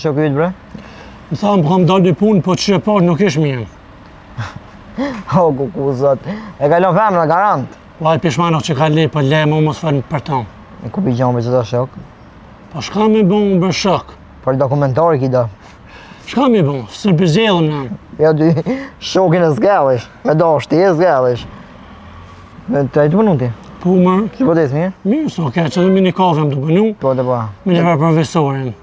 shoku yt bre? Më thamë kam dalë një punë, po që pa nuk ish mirë. O, kuku zot. E kalon femra, garant. Vaj pishmanok që ka le, po le mu mos fërnë për ta. E ku pi gjonë për qëta shok? Po shka me bon bër shok? Për dokumentari ki do. Shka me bon, së përzellëm në. Ja dy shokin e zgellish. Me do shti e zgellish. Me të ajtë përnu ti? Po mërë. Që po desë mirë? Mirë, s'o ke, që dhe mini kafe më të bënu. Po të po. Me një për profesorin.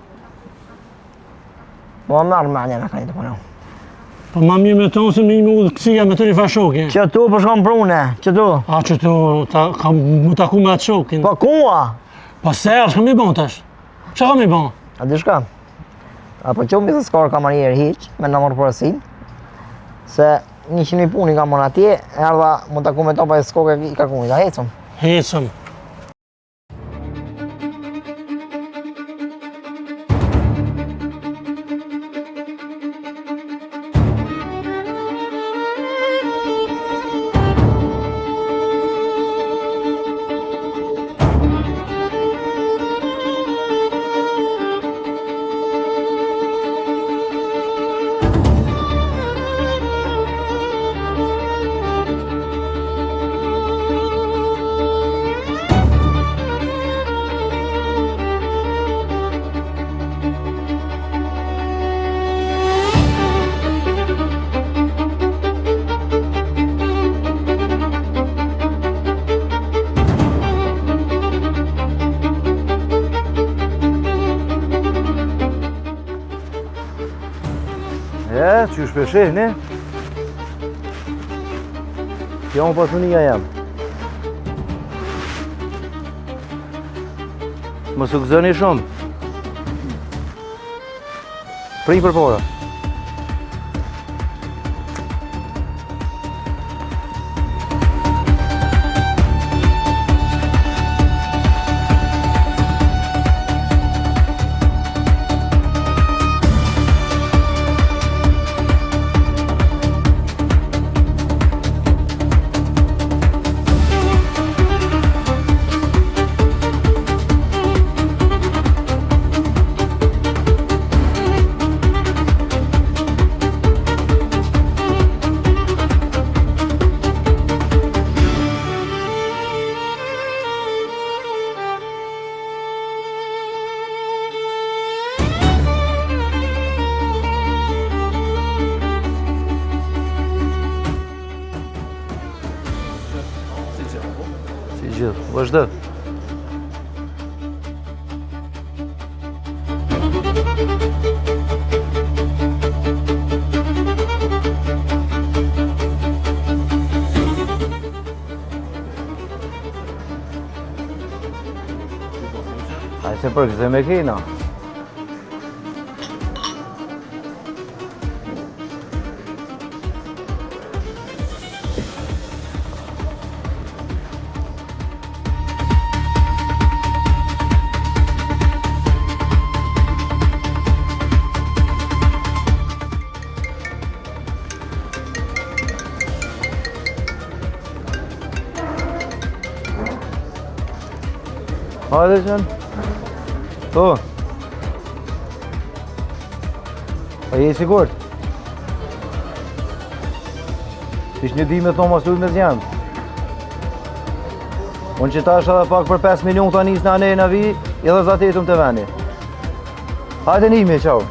Po më marrë manje në kanë të përnu. Po ma mirë me tonë se me një udhë kësia me të një fashokje. Që tu për shkon prune, që tu? A që tu, mu taku me atë shokin. Po kua? Po serë, shka mi bon tash? Qa ka mi bon? A di shka? A po qëmë se s'ka kamarierë hiq, me në mërë përësin. Se 100 puni ka mërë atje, e ardha mu taku me to pa e s'koke i ka kuni, da hecëm. Hecëm. Që ju shpesheh, ne? Kjo më pasunia jam. Mos u gëzoni shumë. Prej për para. Gjithë, vazhdo. Hajde se përgëzë me kina. Hajde qënë. Po. A je i sigurt? Ish një di me thonë mas ujtë me zjanë. Unë që ta është edhe pak për 5 milion të anis në anej në vi, edhe zatetëm të veni. Hajde njime, qau.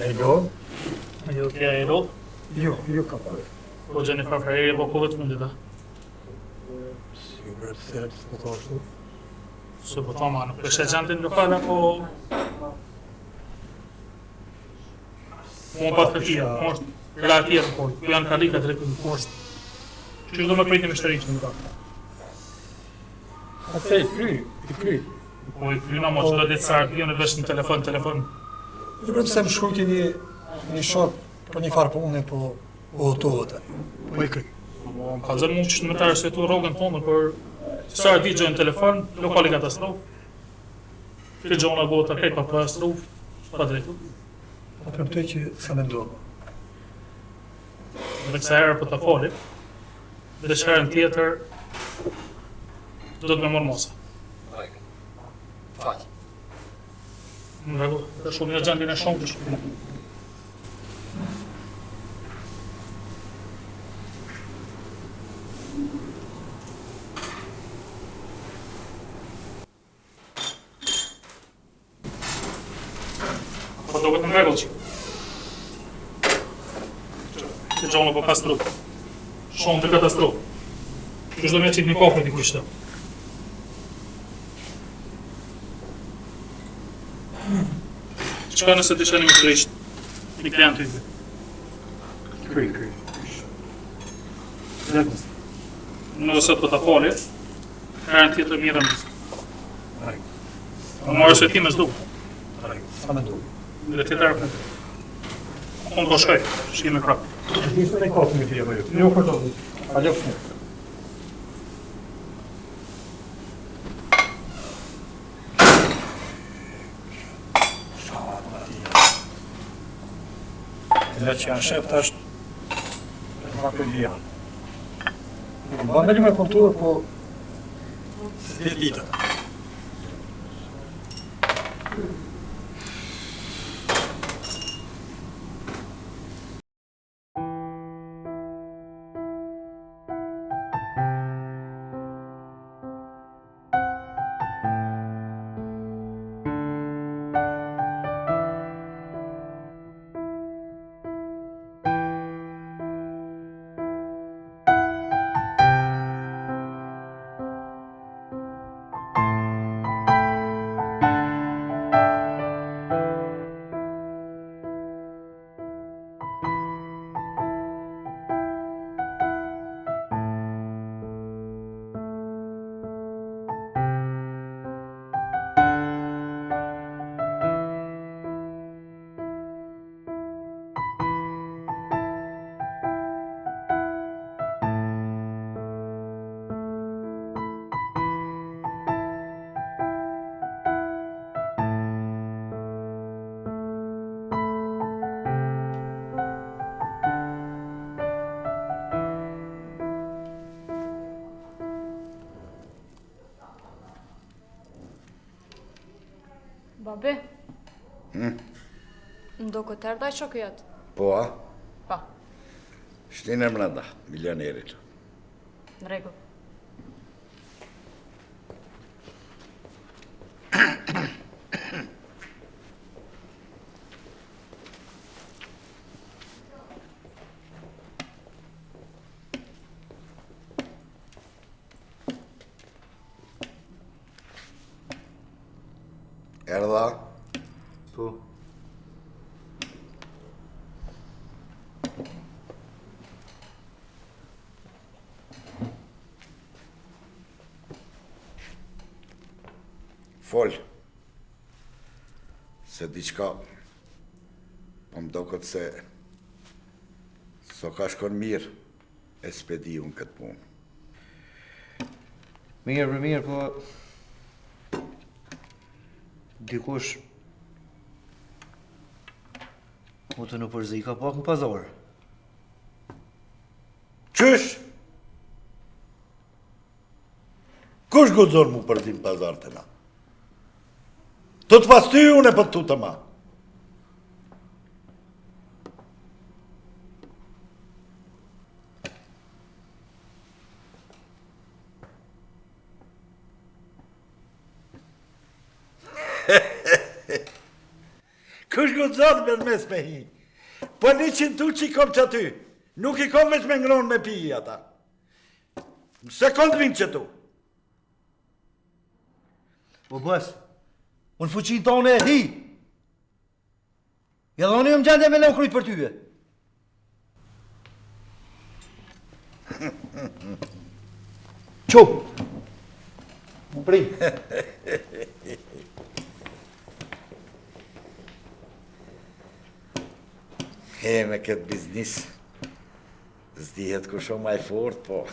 Ejdo? Jo, kja Ejdo? Jo ka parë. Po Jennifer Ferreri po kohët fundit, a? Si vërë se s'po të ashtu. Se po thoma, nuk është e gjantin lokal, apo... Mo pas të tira, La tjetër, po, ku janë kalikat drejt në poshtë. Që do më prit me shtëriqën në kapë. Atë i kry. Po i kryna mo që do ditë sa arpion e vesh në telefon. Dhe për se më shkujti një shok për një farë punë, po otohet tani. Po i kry. Po më kalëzën mund që në më të arsvetu rogën tonë, për sa arti gjojnë telefon, lokali katastrofë. Këtë gjona gota kajt pa katastrofë, pa drejtu. Po për të që sa me ndonë. Dhe kësa herë për të folit, dhe që herën tjetër, do të me morë mosa. Falë. Në regu, dhe shumë një gjendin e shumë të shumë. Po do këtë në regull që. Këtë gjonë po katastrofë. Shumë të katastrofë. Që shdo me qitë një kofër t'i kushtë. Qëka nëse të qeni më kërishtë? Një klientë të i Kry. Në sot për të folit, herën tjetër mirë në Në marrë se ti me zdu. Sa me ndonë. Dhe tjetër për. Unë do shkoj, shki me krap. Nisë në kofë një tje për ju. Jo për të. A gjë fështë. Dhe që janë shef të është në për një janë. Ba me një me konturë, po se të ditët. Babi? Ndo këtë erdaj shokë jotë? Po, a? Pa, Shtinë e mranda, milionerit. në regu. Erdha? Po. Fol. Se diçka, po më do këtë se so ka shkon mirë e s'pedi unë këtë punë. Mirë, po... Dikush... Mu të në përzi ka pak në pazar. Qysh? Kush gudzon mu përzi në pazar të na? Të të pas ty unë e për tu të ma. Kush gudzon me mes me hi? Po 100 tu që i kom që aty. Nuk i kom veç me ngron me pi ata. Në sekund vinë që tu. Po bës, unë fuqin tonë e hi. Ja dhe unë jë më gjendje me në krujt për tyje. Qup! Më prim. Me këtë biznis, s'dihet ku shumë maj fort, po.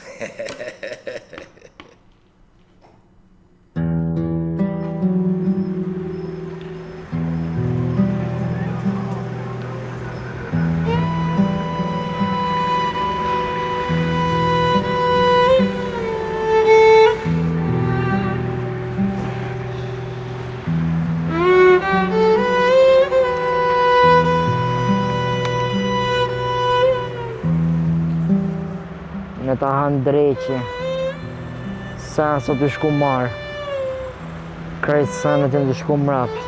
Me ta hanë dreqi. Sen sot të shku marë. Krejtë senet e të shku mrapë.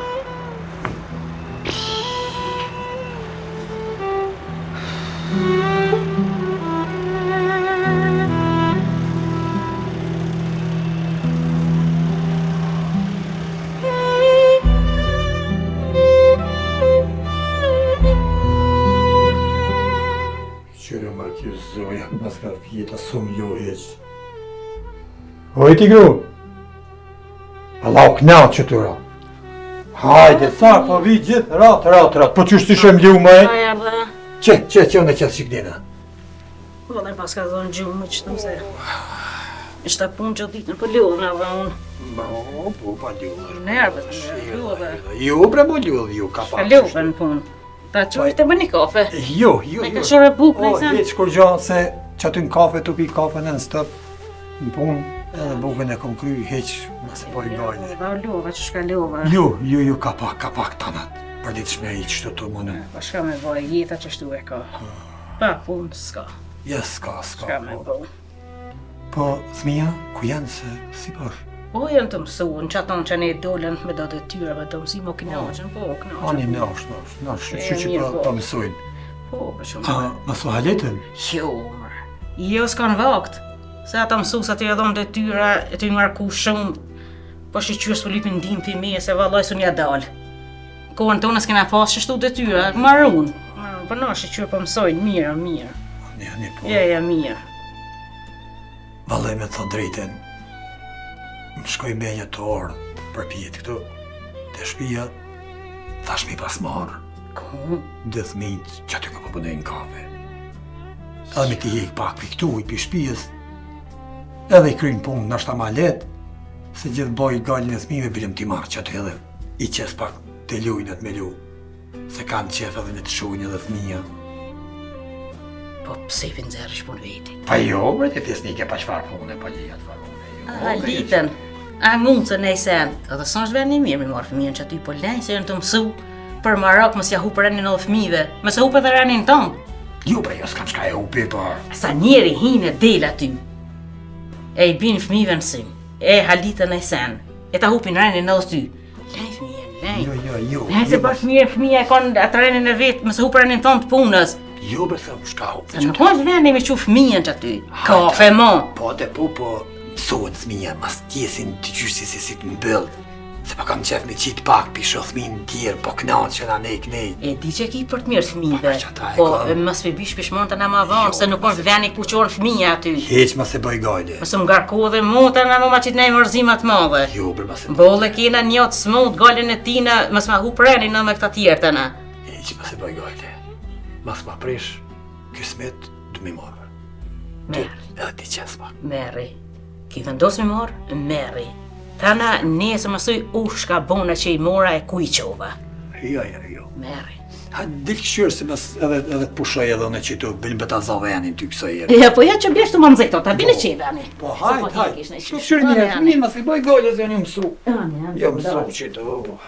Qyre ma kjo zoja, mas ka fjeta shumë jo heq. Oj ti gru! Allah u knaqë që të ra. Hajde, sa, po vi gjithë, rat, po qështë të shem liu maj? Aja dhe, Që unë e qëtë shiknina. vëllë pas ka zonë gjumë më që të mëse. Ishte punë që ditën për ljudhën edhe unë. Po, pa ljudhër. Nervët, ljudhë. Jo, bre, mo ljudhë, jo, ka Ka ljudhën punë. Ta qojë të bë një kafe. Jo. Me ka shore bukë në O, sen. heq kur gjo se që aty në kafe, të pi kafe në stop, në punë, edhe bukën e kom kry, heq, mëse po i gajnë. Dhe ljudhë, që shka ljudhë. Jo, ka pak tanat, për ditë shme i qështu të mënë. Pa shka me vaj, jeta që shtu e ka. Pa punë, s'ka. Ja, s'ka, Shka me po. bo. Po, thmija, ku janë se, si për? Po janë të mësuën, që aton që ne dolen me do të tyreve të mësi më knaqën, po knaqën. Ani nash, që po mësojnë. Po, për shumë. Më thu haletën? Jo, mërë. Jo s'kan vakt. Se ata mësus aty e dhonë dhe tyra, e të ngarku shumë, po shqyqyrës për lypin dim për me, se vallaj su nja dalë. Kohën tonë s'kena pas që shtu dhe tyra, marun. Për na shqyqyrë për mësojnë, mirë. Ani po. Ja, mirë. Vallaj me thë drejten, më shkoj me një të orë për pjetë këtu, të shpia, thash mi pas marë, Ku? dhe thmijt që aty ka përbëdojnë kafe. Edhe me ti jek pak për këtu, i për shpijës, edhe i krynë punë nështë ta ma letë, se gjithë boj gallin e thmive bilëm t'i marë që aty edhe i qes pak të lujnët me lu, se kanë qef edhe me të shujnë edhe thmija. Po pse i pinzerish punë veti? Pa jo, bre, të thjesnike pa qfar punë, pa lija të farune. A litën, a mundë se nej sen, edhe sa është vend një mirë mi marë fëmijën që aty po lejnë se janë të mësu, për Marok mos ja hu për renin edhe fëmijëve, mos e hu për dhe renin tonë. Jo, bre, jo s'kam shka e upi, po. Sa njeri hinë e del aty, e i bin fëmijëve në sim, e halitën e sen, e ta hupin renin edhe ty. Lejnë fëmijën, lejnë. Jo. Lejnë se për fëmija e konë atë renin e vetë, mos e hu për renin tonë të punës. Jo, bre, s'kam shka upi. Se nuk është vendi me që fëmijën që aty, kafe mo. Po, mësohet thmija, mas tjesin të gjysi si të mbëllë. Se pa kam qef me qitë pak pisho thmin tjerë, po knaqë që na nej. E di që ki për të mirë fëmijëve, Po, që ata e po kanë. mos me bish pishmon të na ma vonë, se nuk është vendi ku qonë fëmija aty. Heq ma se bëj gajle. Mos më ngarku dhe mota na ma qitë nej mërzimat madhe. Jo, bre, ma se Bolle kena njot smut gallin e tina, mos ma hu prenin në me këta tjerë të na. Heq ma se bëj gajle. Mas ma prish, kësmet du mi marrë. Merri, Edhe ti qes pak. merri. Ki vendos me marë, merri. Tana nesë mësoj shka bona që i mora e ku i qova. Jo. Merri. Ha, dil këshyrë se mas edhe të pushoj edhe në qitu, bilin bëta zavenin ty këso jere. Ja, po ja që bjesht të më nëzito, ta bine qevani. Po, hajt. Këshyrë një, mas i bëj gajle se janë ju mësu. Jo mësu qitu.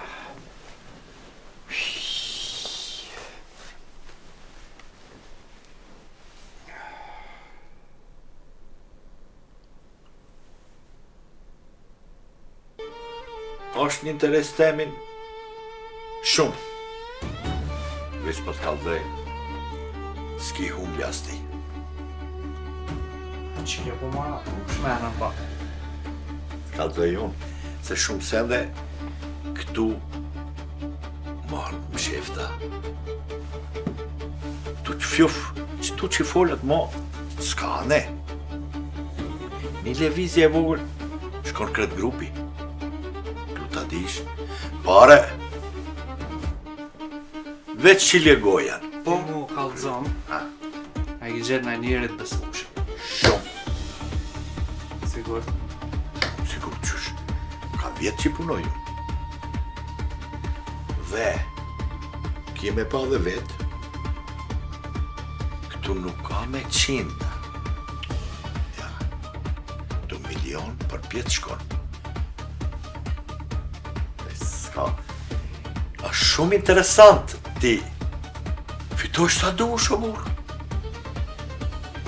është një interes temin shumë. Veç po t'kallëzoj, s'ki humbja s'ti. Qike po marra, shmenën pak. T'kallëzoj unë, se shumë sende këtu marrë më shefta. Tu që fjuf, që tu që folët mo, s'ka ne. Një levizje e vogël, shkon kret grupi. Tu ta dish, pare, veç që legojan. Po mu kallëzon, a i gjetë në njerit besushëm. Shumë, Sigur. sigur qysh, ka vjetë që punoj unë. Dhe, kime pa dhe vetë, këtu nuk ka me qinda. Ja, këtu milion për pjetë shkon. Dhe s'ka, është shumë interesant ti. Fitoj sa du shumur.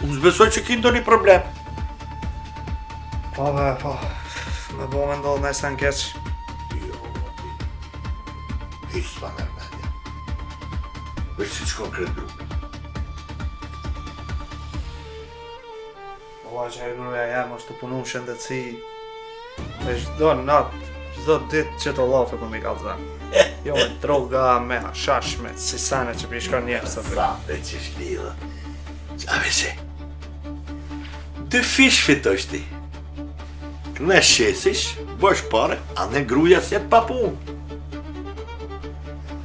Unë zbesoj që ki ndo një problem. Po, me bo me ndodhë nëjse në keq. Jo, isla mërmendja. Veç si qkon kret grupi. Ola që e gruja jam është të punu në shëndetësi. Me çdo natë, çdo ditë që të lafe për mi kallëzën. Jo me droga, me hashash, me sisane që pishkon njerës të Sa dhe që shlidhë. A vese, dy fish fitosh ti. Këne shesish, bësh pare, anë gruja se pa punë.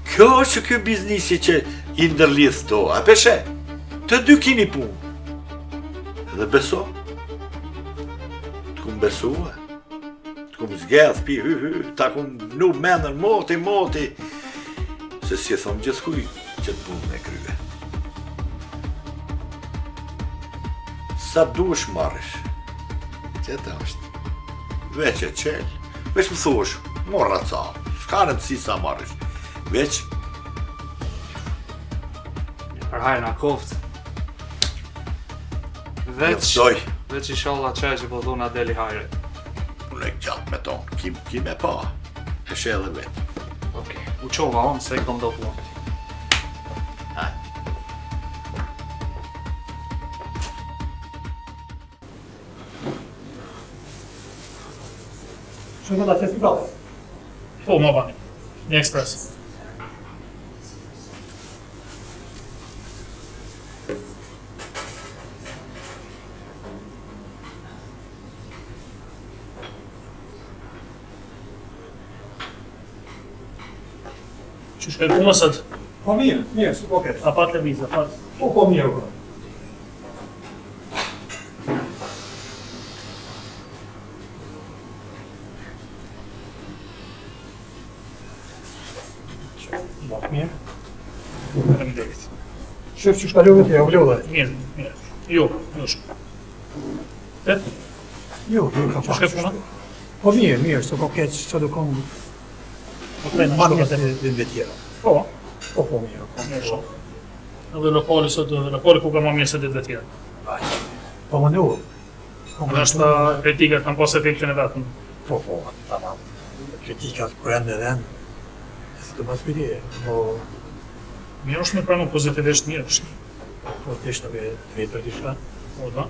Kjo është kjo biznisi që i ndërlidh to, a peshe? Të dy kini punë. Dhe beso. Të kum besua. Të kum zgedh, pi hy, ta kum nu menën moti. Se si e thonë gjithkuj që të punë me krye. Sa duesh marrësh. Qëta është. Veç e qel. Veç më thush, morra ca. S'ka rëndësi sa marrësh. Veç, Për hajna koft. Veç inshallah qaj që po thuna deli hajre. unë e gjatë me tonë, ki me pa. E shë edhe vetë. Okej. U qova onë se i kom do punë. Shumë da qëtë prallë? Po, ma bani. Një ekspres. Që shkaj ku mësët? Po mirë, s'u po keq. A pat lëvizë, a pat? Po mirë, po. Bak mirë. Faleminderit. Shef që shkallove të ja u lodhe. Mirë. Jo shumë. Te? Jo, ka Që shkaj puna? Po mirë, s'u po keq, s'u do kom Po të në marrë shkoj. dhe tjera. Po, Po mirë. mirë shumë. Edhe lokali sot, lokali ku ka ma mirë se ditëve tjera. Po më ndohë. Dhe është kritikat kanë pas efektin e vetën. Po, tamam. Kritikat kërën dhe dhenë. Së të pas përje, po Mirë është me pranu pozitivisht mirë është. po të ishte me të vetë për të shka. Po, da.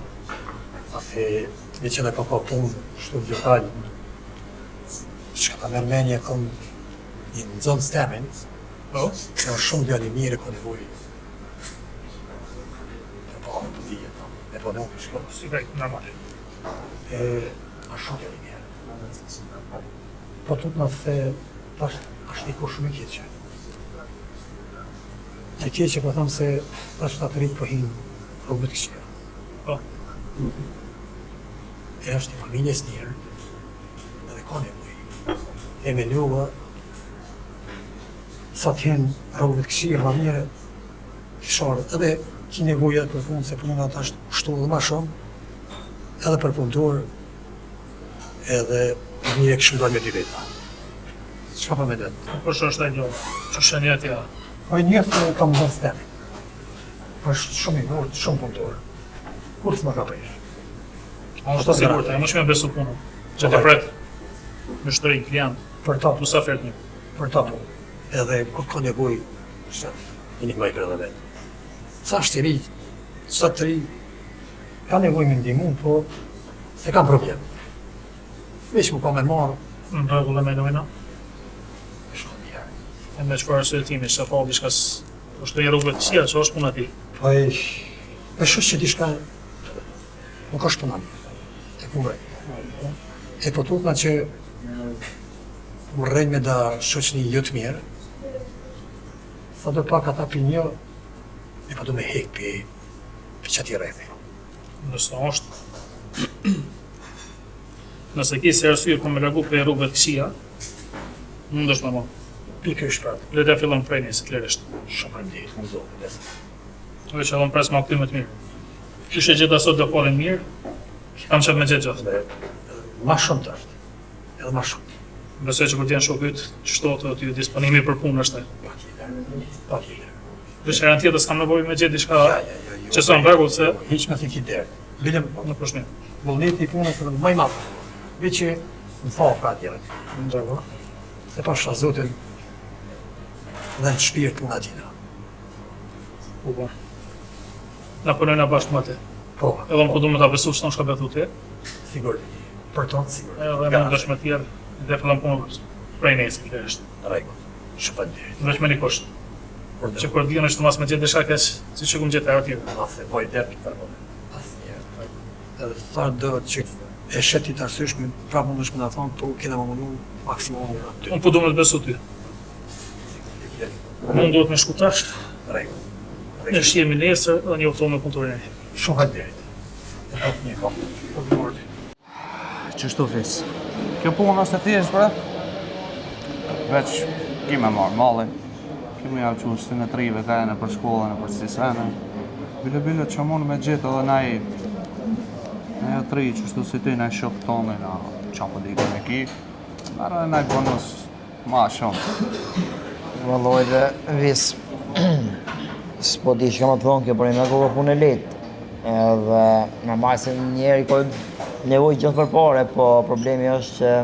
Ase një që në ka pa punë, shtu gjëkallë. Që ka ta mërmenje kom një në zonë stemin, Po, që është shumë djali mirë ko nevoj. E po, të dhije, e po në unë shko. si vejt, normal. A shumë djali mirë. Po të të në the, tash, është një ko shumë i keqe. E keqe po thamë se tash të rritë po hinë rrugët këshia. Po, E është një familjes njërë, edhe ka nevoj. E me luga, sa t'hen rrugët këshia ma mire, kisharë edhe ki nevoja për punë, se punën ata është shtu dhe ma shumë, edhe për punëtor, edhe një kështu dojnë me dy veta. Qa pa me dëtë? për që është e gjohë, që shënjet ja. Po e njëftë kam dhënë stemi. Po është shumë i vërtë, shumë punëtor. Kur s'ma ka prish? A është të sigurta, e më shme besu punën. Që të pret, me shtëri, klient, Për ta, du sa fert një. për ta punë. Edhe kur ka nevoj, se një më i për edhe vetë. Sa është i ri, sa të ri, ka nevoj me ndihmu, po se kam problem. Veç mu ka me marë, Në rregull e me dojna. shumë mirë. E me qëfar arsëtimi, se pa diçka është një rrugëve të qia, që është puna ti. Po e shosh që diçka nuk është puna mirë. E se ku vrej. E po tutna që më rrejnë me da shoqni jo të mirë, sa do pak ata për një, e pa do me hek për që ati rejthi. Nëse është nëse ki se arsye për me largu për rrugëve të këqija, mund është me mo. Pikërisht pra, Le të fillon prej njësit, lirisht. shumë përmdit, më zonë, lesë. Veç edhe më pres ma këty më të mirë. Qyshe gjitha sot do falin mirë, kam qëtë me gjithë gjithë. Ma shumë të është, edhe ma shumë. Besoj që kur t'jenë shokët, qështo të t'ju disponimi për punë është e. Pa tjetër. Veç herën tjetër s'kam nevojë me gjithë diçka që s'on rregull se Hiq nga thiki derë. Bilem, nuk është mirë. vullneti i punës edhe maj madhë. Veç që më falë pra tjetër. Në rregull. Se pasha Zotin dhe në shpirt puna tina. Po. Na punojna bashkë me te. Po, Edhe më po du me ta besu që tonë shka betu te. sigur. Për tonë, sigur. Edhe me ndësh me tjerë, dhe fillon punë prej nesër, lirisht. Në rregull. Shumë përmdit. Veç me një kusht. Por Që kur dihen është të mas me gjithë diçka keq, si që kum gjithë herë tjetër. Asë e boj derë këtë përmone. Asë një. Edhe tharë do që e sheti të arsyshme, prapë mund është me në thonë, po kena më mundu maksimum në ty. Unë po du me të besu ty. Unë duhet me shku tash, Në rregull. ne shjemi nesër dhe një oftohë me punëtorin e. Shumë përmdit. E po të një kom. Po të mordi. Qështu fis? Kjo punë është e thjesht, bre? Veç, ki me marrë mallin. Ki me javë që në trive ka e në për shkollën e për sisene. Bile që mund me gjithë edhe na e tri qështu si ty, na e shok tonë, na qa po dike me ki. Nara e na e bonus ma shumë. Valloj dhe vis. S'po di që kam të thonë kjo, por e nga kohë punë e letë. Edhe normal se njeri ko nevoj gjithë për pare, po problemi është që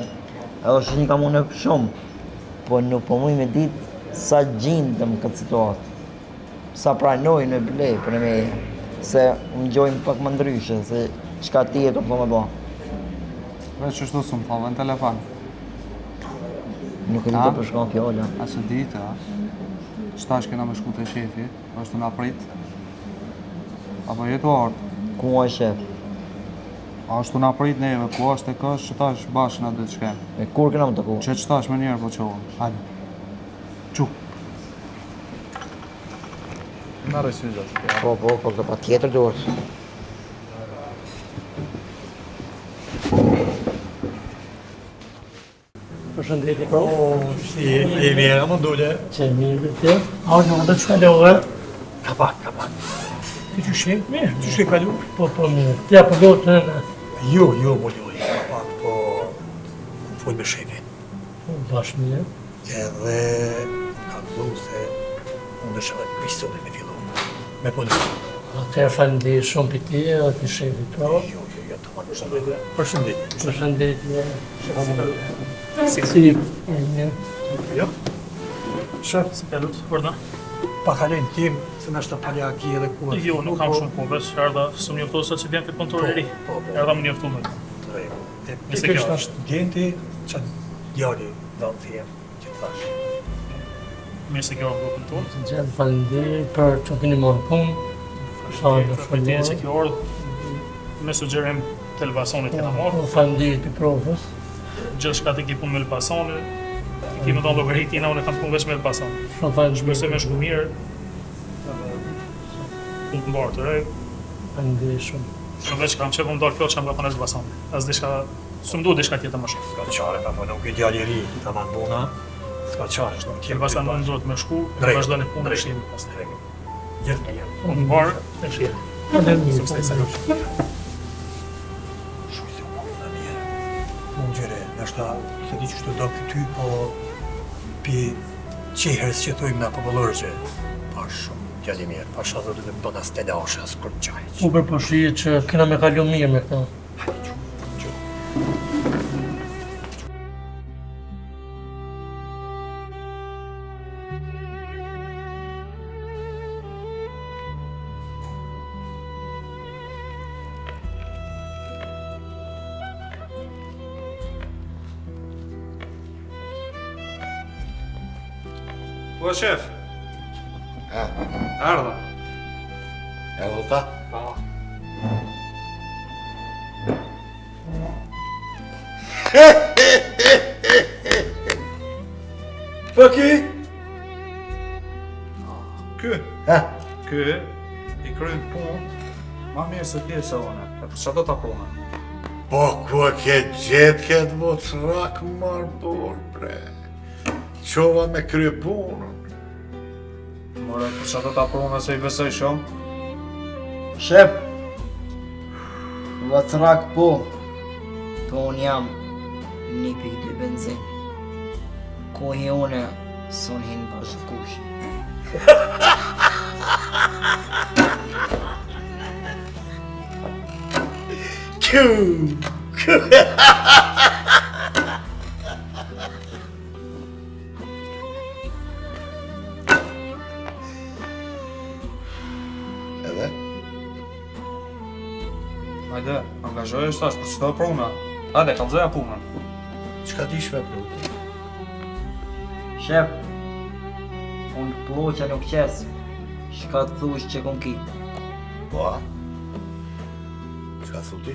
edhe është një kam unë shumë, po nuk po muj me ditë sa gjindëm këtë situatë. Sa pranoj në blej për e me, se më gjojmë pak më ndryshe, se qka tjetër më thonë me ba. Veç qështu së më thove në telefon. Nuk e di të përshkon fjalla. A se dite, a? Qëta është kena me shku të shefi, është na prit. Apo jetu artë. Ku ma e shef? A është na prit neve, ku është e kësh, qëta është bashkë na dhe të shkem. E kur këna më të ku? Që qëta është me njerë po qohë. Hajde. Qu. Marë e syzat. Po, këtë pa tjetër duhet. Përshëndetje, po. Si e mirë, më dole. Që mirë dhe të? A në do të shkallove? Ka pak. Ti që shë? Mirë, që shë kalu? Po, mirë. Tja po do të në? Jo, mo loj. Ka pak, po... Full me shefin. Bashkë mirë. Edhe... Ka të se... Unë është edhe pistolet me fillu. Me punë. Atëherë faleminderit shumë për ti edhe për shefit, po. Jo, të manë përshëndetje. Përshëndetje. Përshëndetje. Si, mirë. Jo. Shef, Si ka lutë, përda? pa kalin tim, se në është të palja aki edhe ku... Jo, nuk kam shumë punë, veç erdha së më njoftu sot që vjen këtë punëtor e ri. Po. Erdha më njoftu me. Pikërisht është djenti që djali do të them që të thash. Mirë se kjo është grupën tonë. Të gjithë faleminderit për që keni marrë punë. Përpëjtje që kjo orë me sugjerim të Elbasonit kena marrë. Faleminderit për provës. Gjithë shka të ki punë me Elbasonin, i ki me donë llogarit tina, unë e kam punë veç me Elbason. Shumë faleminderit. Shpresoj me shku mirë, punë të mbarë të rej. Faleminderit shumë. Shumë veç kam qepë më dalë kjo që kam nga punë Elbason. As diçka, së më duhet diçka tjetër më shumë. Ska qare, po nuk e djali i ri, ta manë buna. Ska qare, është nuk Elbason nuk duhet me shku, të vazhdojnë punë e shihemi pas. Gjithë një. Punë të mbarë e shihemi. Faleminderit. Gjere, nështë se di që shtu do këty, po pi qeherës që thujmë na popullorë që pa shumë djali mirë, pa shumë dhe të bëna stelashe asë kur qaj. U përpëshije që kena me kalu mirë me këta. Po, shef. Ardha. Erdhë ta? Po. Po ky? Ky, Ha? ky i kryen punë ma mirë se ti se une. E për çfarë do ta punë? Po ku e ke gjetë këtë vocrak marbor, bre? Qova me krye punën. More, për çfarë do ta punë se i besoj shumë? Shep, vacrak po, po unë jam 1.2 benzin. Kohë une, son hinë bashkëkush. Edhe? Hajde, angazhohesh tash për çdo punë. Hajde, kallzoja punën. Çka dish me punë? Shep, unë ploqa nuk qes, shka të thush që kon ki. Po, a? Çka thu ti?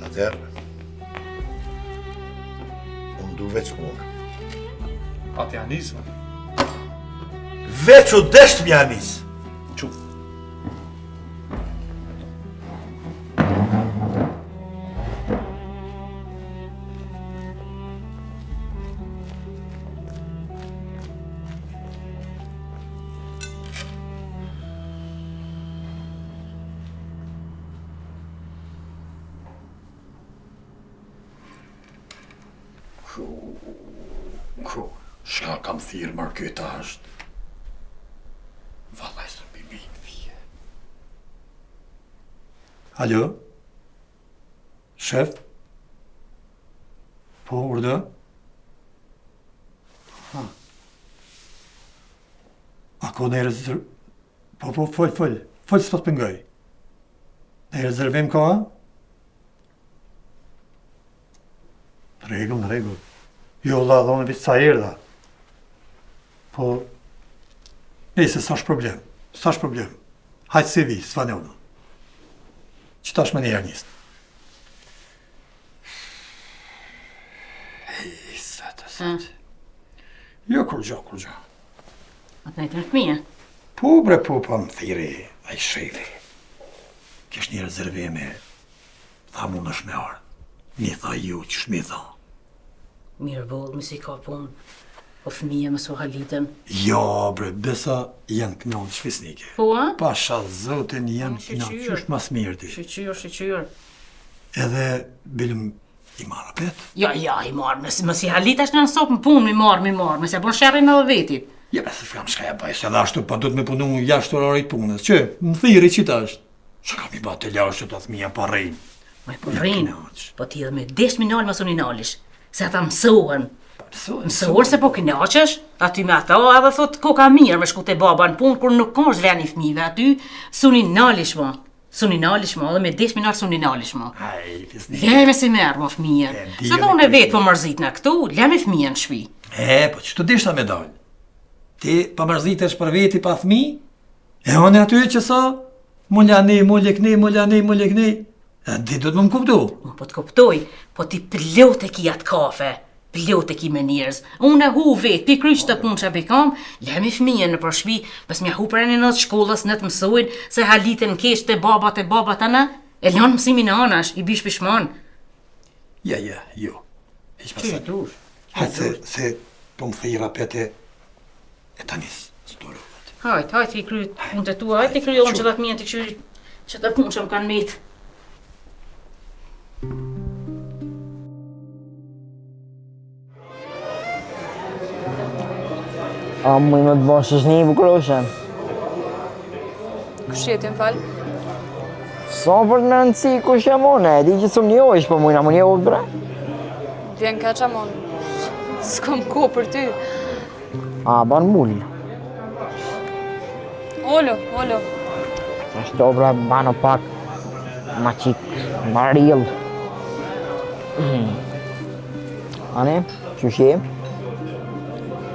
Atëherë, unë du veç mungë. Ati anisë. Veç u desht mja anis. Qu. Shka kam thirë marrë këta është. Vallaj së bibi në fije. Alo? Shef? Po, urdë? Ako ne rezerv... Po, fol, s'po të pëngoj. Ne rezervim ka? Në regull. Jo, la, dhone vitë sa erda. Po, nejse, s'ash problem. Hajtë se vi, s'va ne unë. Që tash me njerë njësë. Hej, sëtë. Jo, kur gjo. Atë nejtë në fëmija? Po, bre, po, pa më thiri, a i shefi. Kesh një rezervime, tha mund është me ardhë. Një tha ju që shmi tha. Mirë bollë, mësi ka punë. Po fëmija më so halitën. Jo, bre, besa janë kënonë shfisnike. Po, a? Pasha zotin janë kënonë, qysh mas mirë ti. Shqyqyr. Edhe, bilëm, i marrë apet? Ja, i marrë, mësi halita është në sopë më punë, mi marrë, mëse bon shërri në dhe vetit. Ja, be, se flam shka ja baj, se dhe ashtu, pa do të me punu jashtë orarit punës. Që, më thiri qita është. Që kam i ba të lashtë të thmija pa rejnë. Ma po rejnë, po ti edhe me 10 minal më suni nalish. Se ata mësohen. Mësohen se po kinaqesh, aty me ata edhe thot koka mirë me shku te baba në punë, kur nuk është veni fëmijëve aty, suni nalish ma, edhe me 10 minal suni nalish ma. Leme si merë ma fëmijën, se dhe unë e vetë po mërzit në këtu, leme fëmijën në shpi. Po që të dishta me dalë? Ti pa mërzitesh për veti pa fëmi, e one aty që sa, mulja ne, di do të më kuptu. Po të kuptoj, po ti plot e ki atë kafe, plot e ki me njerëz. Unë e hu vetë, pi kryq të punë që bekam, lemi fëmijën në përshpi, pës mja hu për e në shkollës në të mësojnë, se halitën kesh të babat anë, e lanë mësimin e anash, i bish pishman. Ja, jo. Hiq pasat. Hajtë se po më thira pete e tanis stolovat. Hajtë, i kryt punë të tua, hajtë i kryonë që të fëmijën të këshyri që të punë që më kanë metë. A mu i më të bashkë është një bukuroshe? Kush jetin falë? Sa për në rëndësi kush jam one, e di që sëm një ojsh, po mujna më një ojsh bre? Vjen ka qamon. S'kom ko për ty. A, ban mull. Olo. Ashtë to bre, bano pak, ma qik, ma ril. Ane, që shje?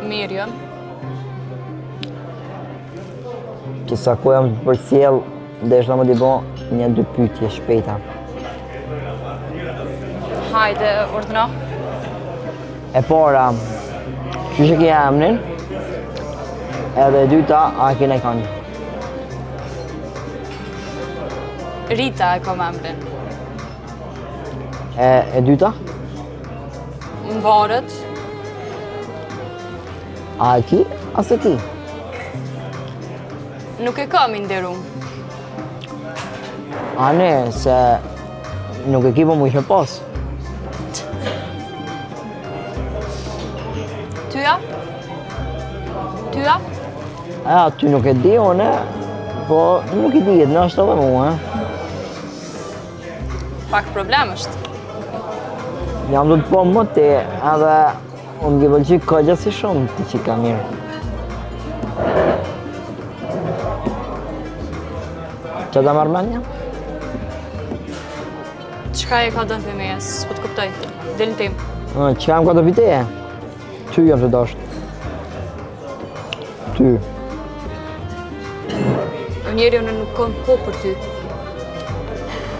Mirë jam. Qësa ku jam për cjell, dhe është në më dibo një 2 pyetje shpejta. Hajde, ordëna. E para, që që kje emnin, edhe e dyta, a kene i kanë. Rita e kam emrin. E dyta, Mbarët. a e ki, as e ki. Nuk e kam i nderu. A ne, se nuk e ki po mu ishe pas. Tyja? Tyja? Ty nuk e di unë, po nuk i dijet, në është edhe mu, Pak problem është. Jam du të po më ti, edhe unë gjë pëlqy këgja si shumë ti që ka mirë. Që da marrë menja? Qka e ka dënë për meje, s'po të kuptoj. Delin tim. Që kam ka të piteje? Ty jam të dashtë. Ty. Njeri unë nuk kam kohë për ty.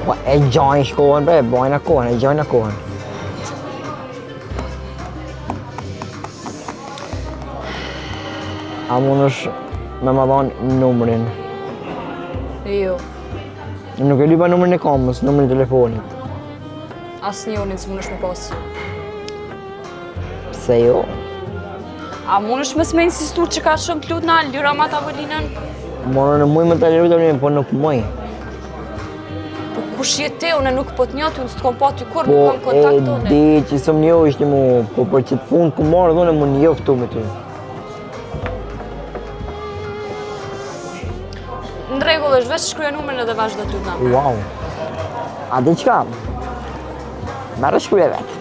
Po e gjajnë shkohen bre, bajnë a kohën, e gjajnë a kohën. A mund është me më dhonë numrin. Jo. Nuk e lypa numrin e kamës, numrin e telefonit. Asë një unin së mund është me pasë. Pse jo? A mund është me s'me insistur që ka shumë t'lut në lyra ma tavolinën? Morë në muj me të liru të lirin, po nuk muj. Po kush je te, unë nuk po t'njot, unë s'kom pa ty kur, Po nuk kam kontakt e tonë. di që sëm njo ishte mu, po për që të punë ku marrë dhune mu njoftu me ty. Në regull është veç shkruja numrin edhe vazhdo t'lut në. Wow. A di qka? Merë shkruja vetë.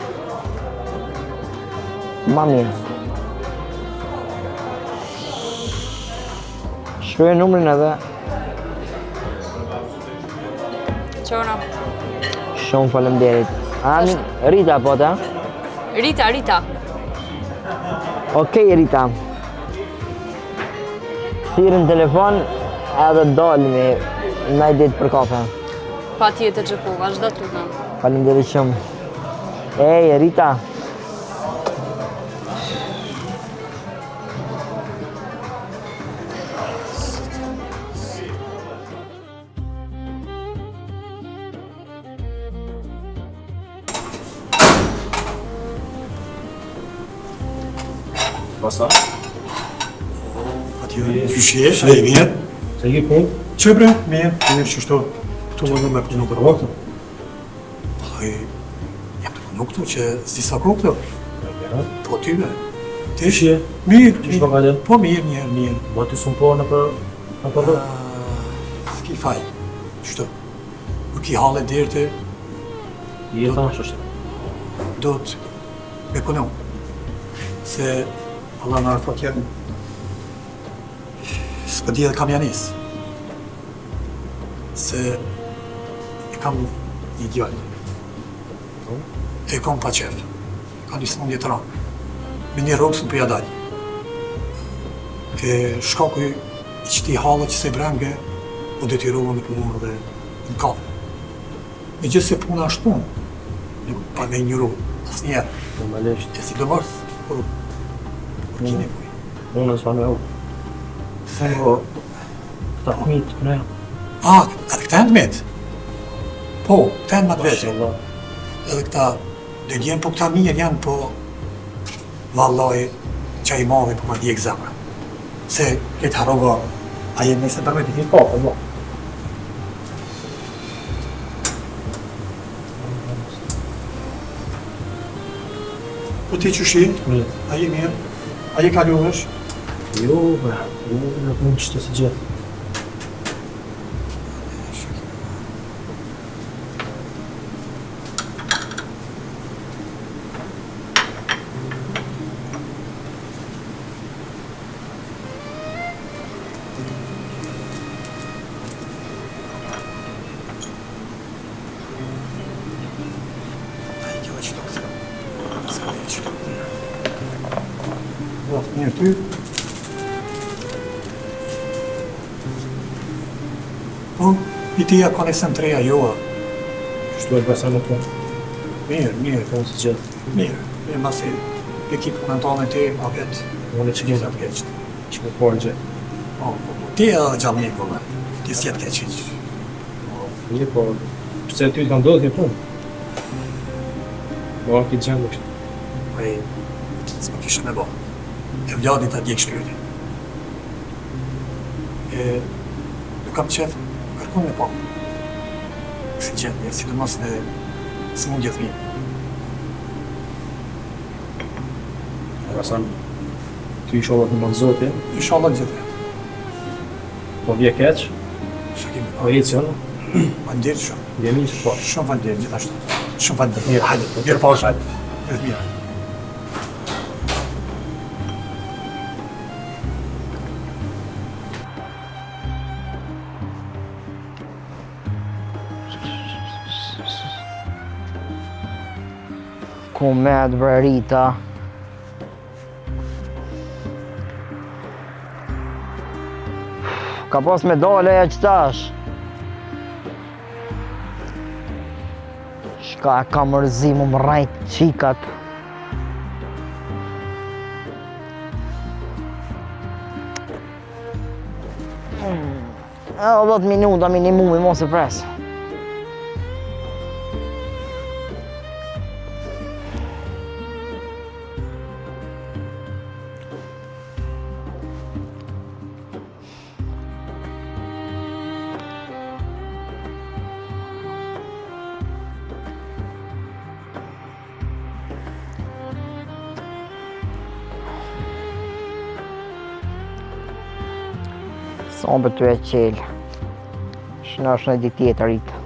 Ma mirë. Shkruja numrin edhe Qona. shumë falemderit. Ani, Rita po ta? Rita. Okej, Rita. Thirën telefon edhe dalmi në ditë për kafe. Pa tjetër që po, vazhdo t'lut në. Falemderit shumë. Ej, Rita. Basta? Atje, qyshe, e mirë. Se je punë? Që bre, mirë që shto. Këtu më në me punu për vaktë. Aj, jam të punu këtu që s'di sa kohë këtu. Po ty me. Ti? Qye? Mirë. Qish më ka den? Po mirë. Ba ty sun po në për dhe? S'ki faj. Qështu? Nuk i halë dherë të Je ta është. do të me punu. Se Allah në arfa tjerë s'pë di edhe kam janis. Se e kam një djallë. E kam pa qef. Ka një smundje të ranë. Me një rogë së në përja dalë. Ke shkaku i qëti halë që se brenge, o detyrohë në punu dhe në kafe. Me gjithë se puna është punë, nuk pa me njëru asë njerë. Normalisht. E si do mërës, por kine kuj. Unë nësë me u. Se... Po, këta fëmijët në e. Edhe këta e në metë? Po, këta e në matë vetë. Mashallah. Edhe këta, dhe gjenë, po këta mirë janë, po... Vallaj, që i madhe, po ma di egzamra. Se, këtë harova, a jenë nëse për me t'i Po, po. Po ti qëshi, Mirë. a je mirë, a je kaluhesh? Jo, bre. Nuk mund qështë se gjithë. A i kjela qëto këse. Se a i qëto. Mirë ty. Po, i tija konesën treja joa. Kështu e besa në të. Mirë. Po si gjithë. Mirë, masi ekip punën tonë ti, apet. Unë që gjithë keq. që më porë gjë. Po, ti e gjallë një vëllë. Ti s'jetë keq hiq. Një, po, përse ty të ndodhë një punë. Po, ki gjendë kështë. Prej, s'ma kishe me bo. E vladi ta djekë shpirti. Nuk kam qef, kërkun me po. Si gjendë, sidomos në smundje të mirë. Rasan, ty isho Allah në mënë zotë, Inshallah gjithë. po vje keq, Shakimi. po ecë janë, Faleminderit shumë. jemi që po. Shumë faleminderit gjithashtu. Shumë faleminderit. Hajde, mirë pa shajt. Mirë. Kumet bre Rita. Ka pas me dole e qëtash. Shka e ka mërzi mu më rajt qikat. E 10 minuta minimumi mos e pres. Son për ty e qelë. Shënë është në ditë tjetër rritë.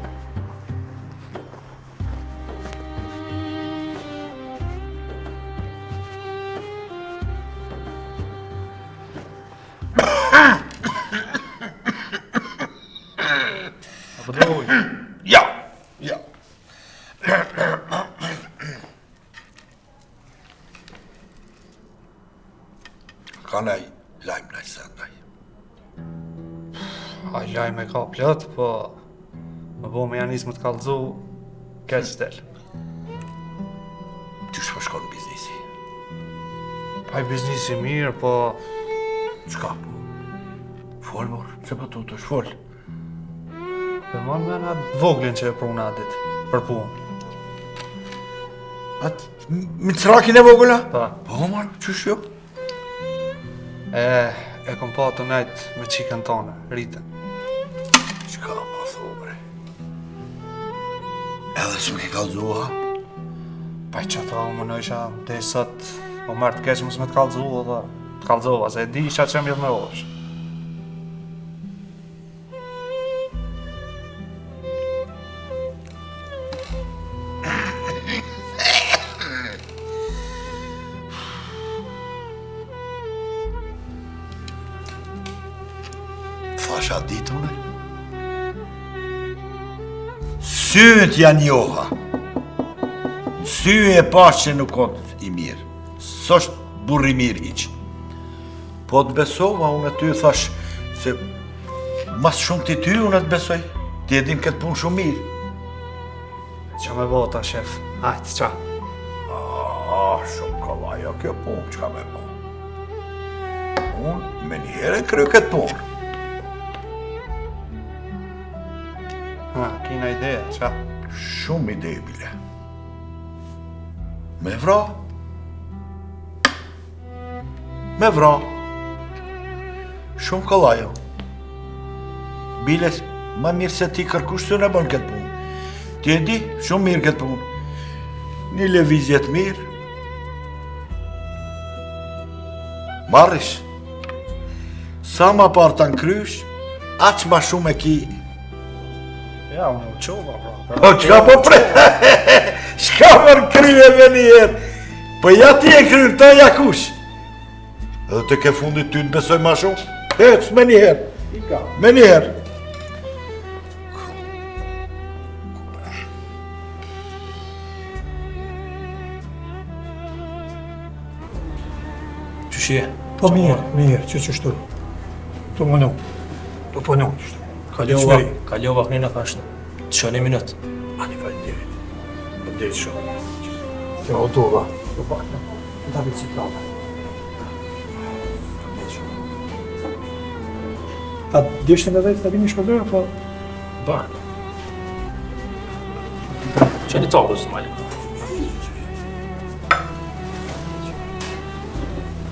Ja. Ka nej lajmë nej sen nej. Aj lajme ka plot, po më bo me janis më të kallëzu, keq shtel. Ty shpo shkon biznisi. Pa i biznisi mirë, po Qka po? Fol, mor, se po të është fol. për mon me në atë voglin që e pruna dit, për punë. Atë, me crakin e vogëla? Pa. Po, mor, qysh jo? E kom pa të nejt me qikën tonë, Rita. Qka ma thobre? Edhe s'me ke kallëzu, ha? Pa i që tha, më në isha dhe sot, o mërë të keq mësë me të kallëzu, dhe të kallëzova, se e di isha që mjëtë me osh. Thasha ditune? Syët janë joha. Syë e pas që nuk kotë i mirë. S'është burri mirë hiq. Po të besova, unë ty thash se mas shumë ti ty unë të besoj. Ti e din këtë punë shumë mirë. Që me bota, shef. Hajtë, qa? Shumë kavaja kjo punë, qka me po. Unë me njëherë e kry këtë punë. Ha, kina ideja, qa? Shumë ide, bile. Me vra. Me vra. Shumë kolajo. Bile, ma mirë se ti kërkush të në bën këtë punë. Ti e di, shumë mirë këtë punë. Një levizjet mirë. Marrish. Sa ma parë të nkrysh, aq ma shumë e ki. Ja, unë u qova, bro. Po, qka po pre? Shka më në kryve me njerë? Po ja ti e kryrë, ta ja kush? Edhe të ke fundit ty të besoj ma shumë? Hec, me njerë. Me njerë. Qëshje? Po mirë, që qështu. Tu mënu. Tu punu, qështu. Kalova këni në thashtë. Të shë një minutë. Ani faleminderit. Faleminderit shumë. Kjo autova. Po pak. Ta biciklata. Ta dishtë në vetë të vini shkodrë, po... Bakë. Që një topës, Mali?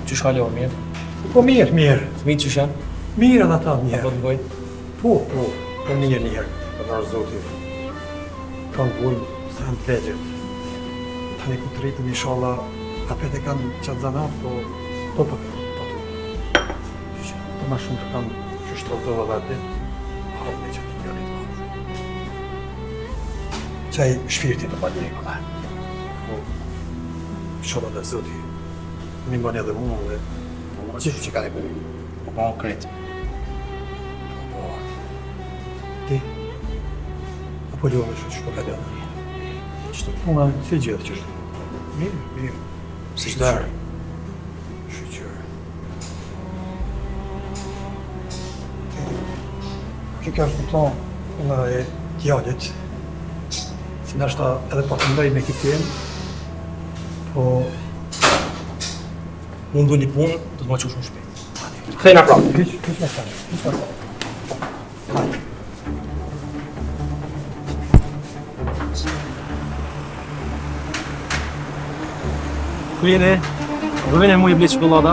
Që shka leo, mirë? Po mirë. Fëmijët që shenë? Mirë edhe ata mirë. Po të bëjnë? Po, mirë. Po nërë zotit. Kanë bujnë, se në të legjët. Tani ku të rritën, inshallah, apet e kanë qatë zanat, po tu. Po ma shumë të kanë që shtrodzova dhe atë, hajtë me që t'i njërit madhë. Qaj shpirtin të bali e këlla. Po, inshallah dhe zotit, më imbani edhe mua dhe gjithë që kanë e bëjnë. Po, kretë. Ti? Apo ljo me shumë shko ka djana? Qështë? Una, si gjithë që shtë? Mirë. Si shtarë? Shqyqërë. Që ka është plan nga e djallit, si nështë edhe pa të ndaj me kitin, po... Unë du një punë, do të ma qush më shpejt. Kthejna pra. Hiq me stane. Ku jeni? Do vene mu i bletë shkollada?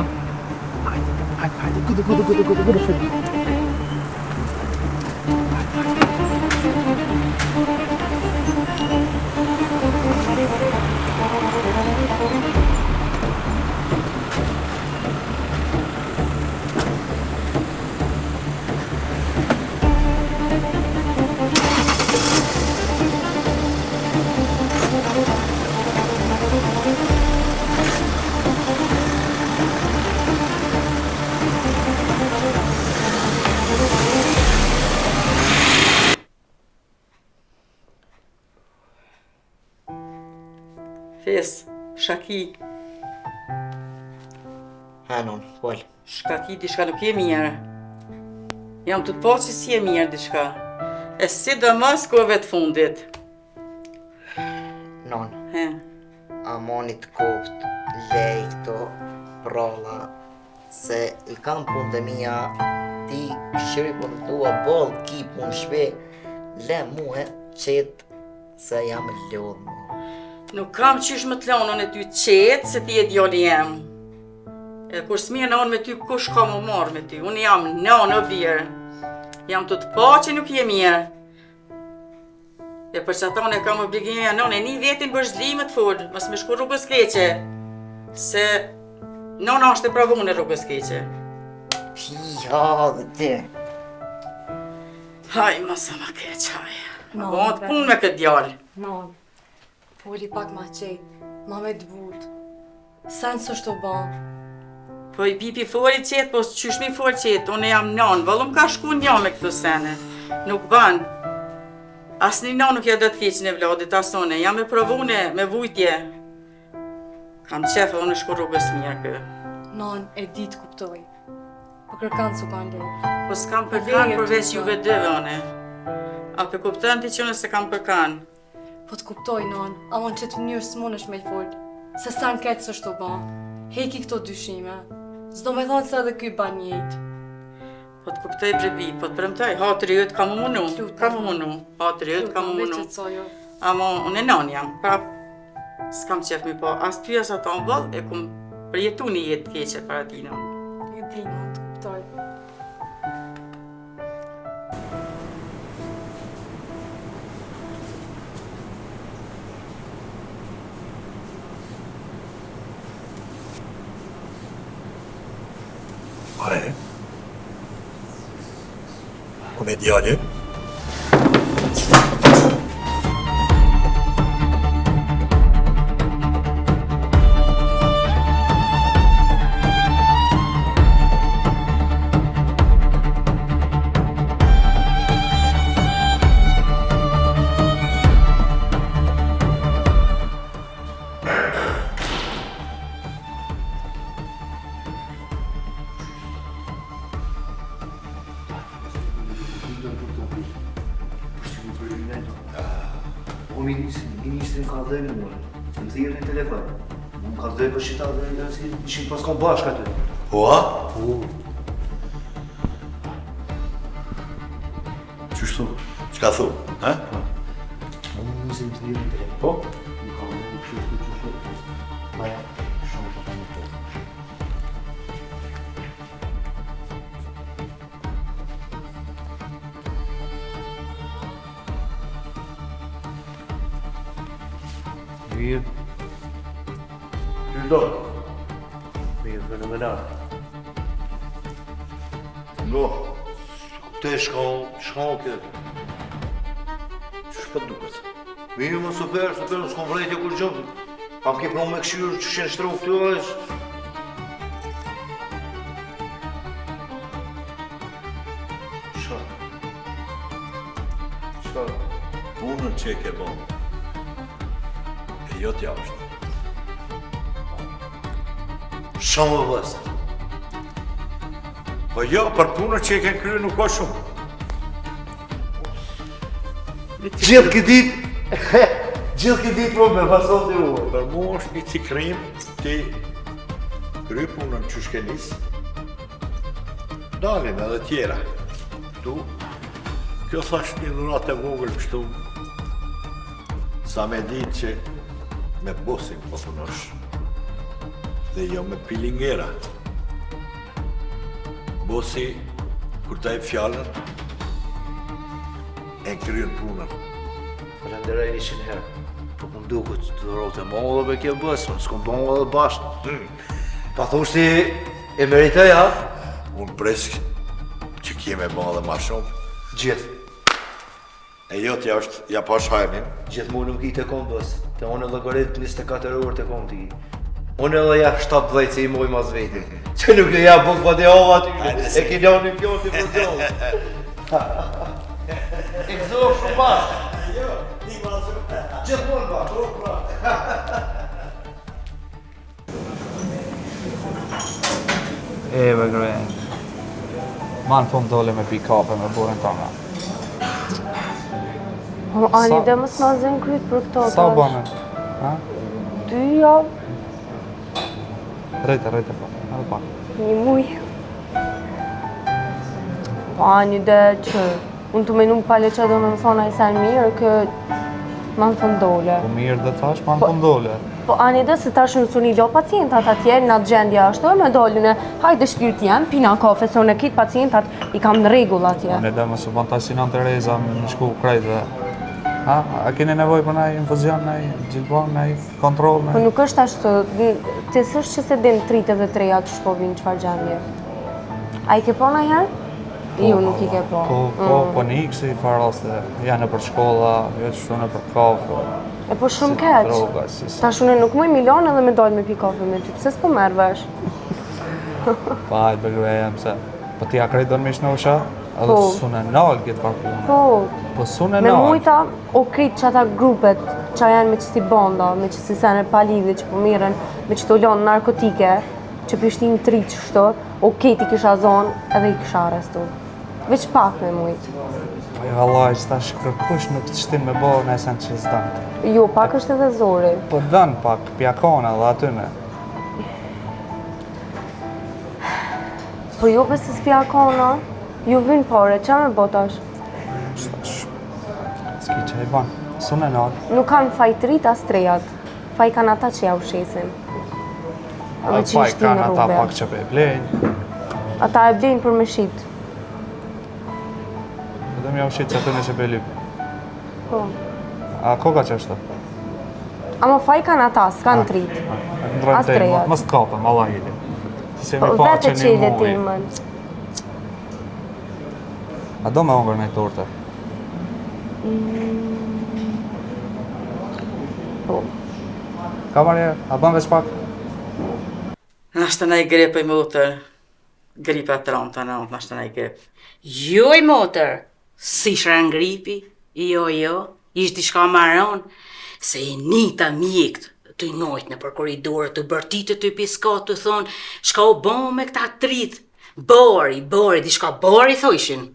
Hajde, kudu shumë. Fes, Shaki. Hanon, pol. Shkaki, diçka nuk je mirë. Jam të po që si e mirë diçka. E si do mos kove të fundit. Non, He. a monit koft, lej këto, prolla, se I kam punë të mija, ti shëri punë tua, bol ki punë shpe, le muhe qetë se jam lodhë mu. Nuk kam qysh më të lonën e ty qetë se ti e djali jem. E kur s'mirë në onë me ty, kush ka më marrë me ty? Unë jam në birë. Jam të pa që nuk je mirë. E për që ata unë e kam obligimia nënë, e një vetin për zhlimë të folë, mos me shku rrugës keqe. Se nëna është e pravu në rrugës keqe. Ja, dhe ti. Haj, mos e më keq, haj. Ma të punë me këtë djallë. Non, poli pak ma qetë, ma me dvut. Sen së shto ban. Po I pipi fori qetë, po qysh mi fori qetë, unë jam nënë, vëllum ka shku një me këto sene. Nuk ban. As një nënë nuk ja do të keqin e vladit, as une, jam e provune, me vujtje. Kam qefë, unë shku rrugës mirë kë. Non, e ditë kuptoj. Po kërkanë su kanë lejë. Po s'kam përkan përveç juve dëve, une. A për kuptën ti që unë se kam përkan. Po të kuptoj, non, amon që të mënyrë s'mon është me I folë. Se sen ketë së shto ban. Heki këto dyshime. Zdo me thonë se edhe kuj ban jetë. Po të kuptoj brebi, po të premtoj, hatëri jëtë ka më munu, hatëri jëtë ka më munu. Amo, unë e non jam, prap, s'kam qef mi po, as ty as ata në bëll, e kum përjetu një jetë keqe para tina. E di, non, të kuptoj. Are, unë e djallë, Ministrin ka dhe në mërë, që më thirë një telefon. Më ka dhe për shita dhe në si ishin pas kom bashkë aty. Po, a? Qështu? Qka thu? Ha? Ministrin të thirë një telefon. Po? Më ka dhe qështu. Maja, shumë të të të. Mirë. Qysh do? Mirë, fenomenal. Ngo, te shkon këtë. Qysh për duket? Mirë, më super, më s'kom vrejtje kur gjëmë. Kam ke pronë me këshyrë që shenë shtru këtu është. Qa? Punën që e ke bon. E jo t'ja është. Shumë më vësë. Po jo, për punën që e ke kryu nuk o shumë. Gjithë këtë ditë, gjithë këtë ditë me fason të uë. Për mu është një cikrim ti kry punën që shke nisë. Dalin edhe tjera. Tu, kjo thash një dhurat e vogël kështu. Sa me ditë që me bosin po punosh. Dhe jo me pilingera. Bosi, kur ta e fjallën, e kryen punën. Falenderoj 100 herë. Po më duket të dhurote më dhe me kjo bësë, s'kom bënë edhe bashkë. Pa thushti e meritoj, ha? Unë presk që kje me bënë dhe ma shumë. Gjithë. E jo t'ja është, ja pash hajnin. Gjithë mu nuk i të kom bësë. Të unë e logarit 24 orë të kom t'i. Unë edhe ja 17 se i moj mas vetin. Që nuk e ja buk pa të hova aty. E ki një një pjonë t'i për gjohë. E këzohë shumë bashkë. Jo, ti bashkë. Gjithë mund bashkë. Eve grejnë. Manë të më dole me pi kafe me burën të nga. Ani dhe më s'ma zënë kryt për këto. Sa bënë? 2 javë. Rejte, po. Edhe pa. 1 muj. Po ani dhe që unë të menu pale që do me më thonë a i sen mirë, kë ma në thëndole. Po mirë dhe tash, ma në thëndole. Po ani dhe se tash në suni lo pacientat atje, në atë gjendja ashtu, me dollën e hajde shpirt jem, pina kafe, se unë e kitë pacientat i kam në regull atje. Ani dhe më së bënë ta sinan të reza në shku krejt dhe... A keni nevoj për naj infuzion, naj gjithbon, naj kontrol, naj... Po nuk është ashtu, të sështë që se din 33 atë shpovin qëfar gjendje. A i ke po na herë? Jo, nuk i ke po. Po një kësi faraste, janë për shkolla, jo që shune për kafe. E po shumë keq. Ta shune nuk muj milion edhe me dojnë me pi kafe me ty, pëse s'po merë vesh? Pa, hajtë bëgrujem se, po ti a krejt do në mish në usha? Edhe s'une nalë këtë parkunë. Po s'une nalë. Me mujta, o krejt që ata grupet, që janë me qësi bonda, me qësi sene palidhi, që po miren, me që të lonë narkotike, që pishtin 3 që shto, o krejt i kisha zonë edhe i kisha arrestu. Veç pak me mujtë. Po i vallaj, që ta shkërkush nuk të shtin me bo në esen që s'dante. Jo, pak është edhe zori. Po dënë pak, pjakona dhe atyne. Po jo pëse s'pjakona, ju vinë pare, qa me botash? S'ki që i banë, s'une nalë. Nuk kanë fajtrit as trejat, faj kanë ata që ja u shesin. Faj kanë ata pak që pe e blejnë. Ata e blejnë për me shqit. Edhe mi ja u shqit që atyne që pe e lypë. Po. A koka që është? Ama faj kanë ata, s'kanë trit. As trejat. Mos t'kapëm, Allah jeli. Po vete që i letimën. A do me ongër në i torte? Po. Ka marje, a bën veç pak? Nashtë në i grepë i motër. Gripa të ronë të nëndë, nashtë në i grepë. Jo i motër, si shra në gripi, jo, ishtë i shka maron, se i nita mjekët, të i nojtë në për koridorë, të bërtitë të i piskat, të thonë, shka u bon me këta tritë, bori, di shka bori, thojshin.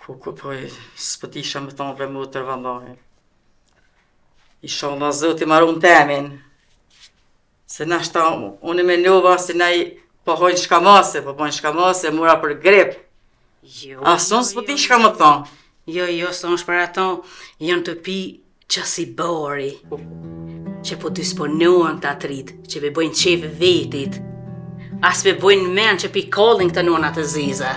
Po, s'pëtisha me thonë për motër vëndohi. Inshallah Zoti marun temin. Se nashta unë me nova se na i pohojnë shkamase, po pojnë shkamase, mura për grip. Jo. Ason s'po ti shka më thonë. Jo, son për ato janë të pi qasi bori. Që po disponuan të atrit, që be bojnë qef vetit. As be bojnë men që pi kollin këtë nona të ziza.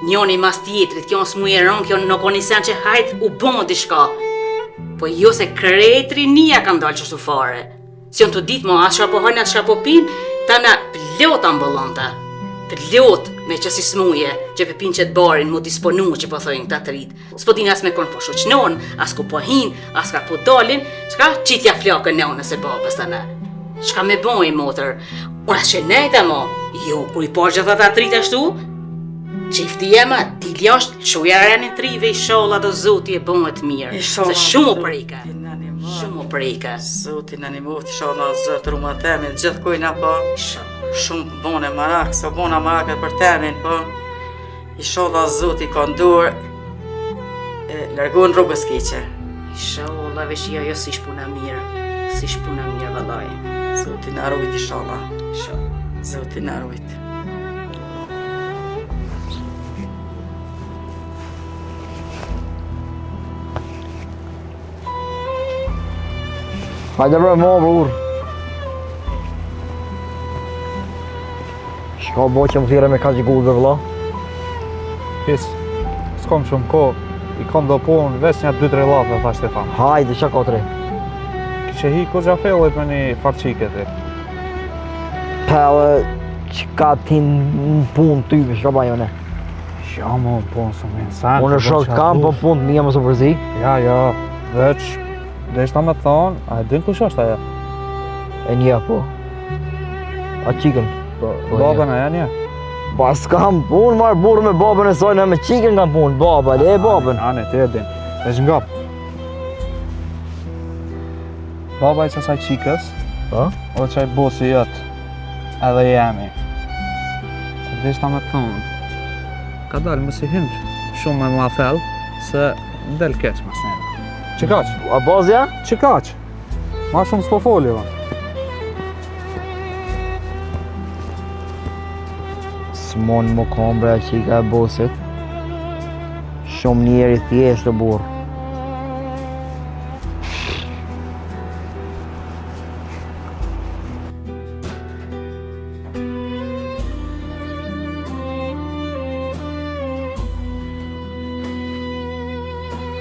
Njoni mas tjetrit, kjo nësë mujeron, kjo nuk o nisen që hajt u bon dishka. Po jo se kretri nia ka ndalë qështu fare. Si unë të ditë mo, as shka po hajnë, as shka po pin, ta na plot ambulanta. Plot me qësi smuje, që pepin që të barin mu disponu që po thojnë të atrit. S'po din as me konë po shoqnon, as ku po hin, as ka po dalin, shka qitja flakën nënës e babës të në. Shka me bojnë motër, unë as që nejta mo, jo, kur i par gjithat atrit ashtu, qifti jema, dili është shuja renin trive i sholla do zoti e bëhet mirë, se shumë u prejka. Shumë u prejka. Zoti në një mufti, inshallah Zot ruma temin, gjithë kujna po. Shumë bone marak, sa bona maraket për temin, po. Inshallah Zoti ka ndur e largon rrugës keqe. Inshallah vesh jo si shpuna mirë, si shpuna mirë vallaj. Zoti na rujt inshallah. Zoti na rujt. Hajde bre mo brur. Shka bo që më thire me ka që gullë vëlla? Pis, s'kom shumë ko, i kom do punë, veç një 2-3 lafe, tha Stefan. Hajde, që ka 3? Kishe hi ku gjafellit me një farqike ti. Pelle, që ka ti në punë ty, shka ba jone? Ja mo, punë së me nësan. Unë shok kam, po punë të një më së përzi? Ja, veç, dhe ishta me thonë, a e din kush është aja? E një po. A qikën? Babën e një? Ba s'kam punë, marë burë me babën e sojnë, me qikën kam punë, baba, le e babën. Ane, ti e din, e shngap. Baba i qësaj qikës, o qaj bosi jëtë, edhe jemi. Dhe ishta me thonë, ka dalë më si hindë, shumë me ma thellë, se del keq mas njëra. Që kaq? A bazja? Që kaq? Ma shumë s'po foli, va. S'mon më kom bre qika e bosit. Shumë njeri thjesht të burë.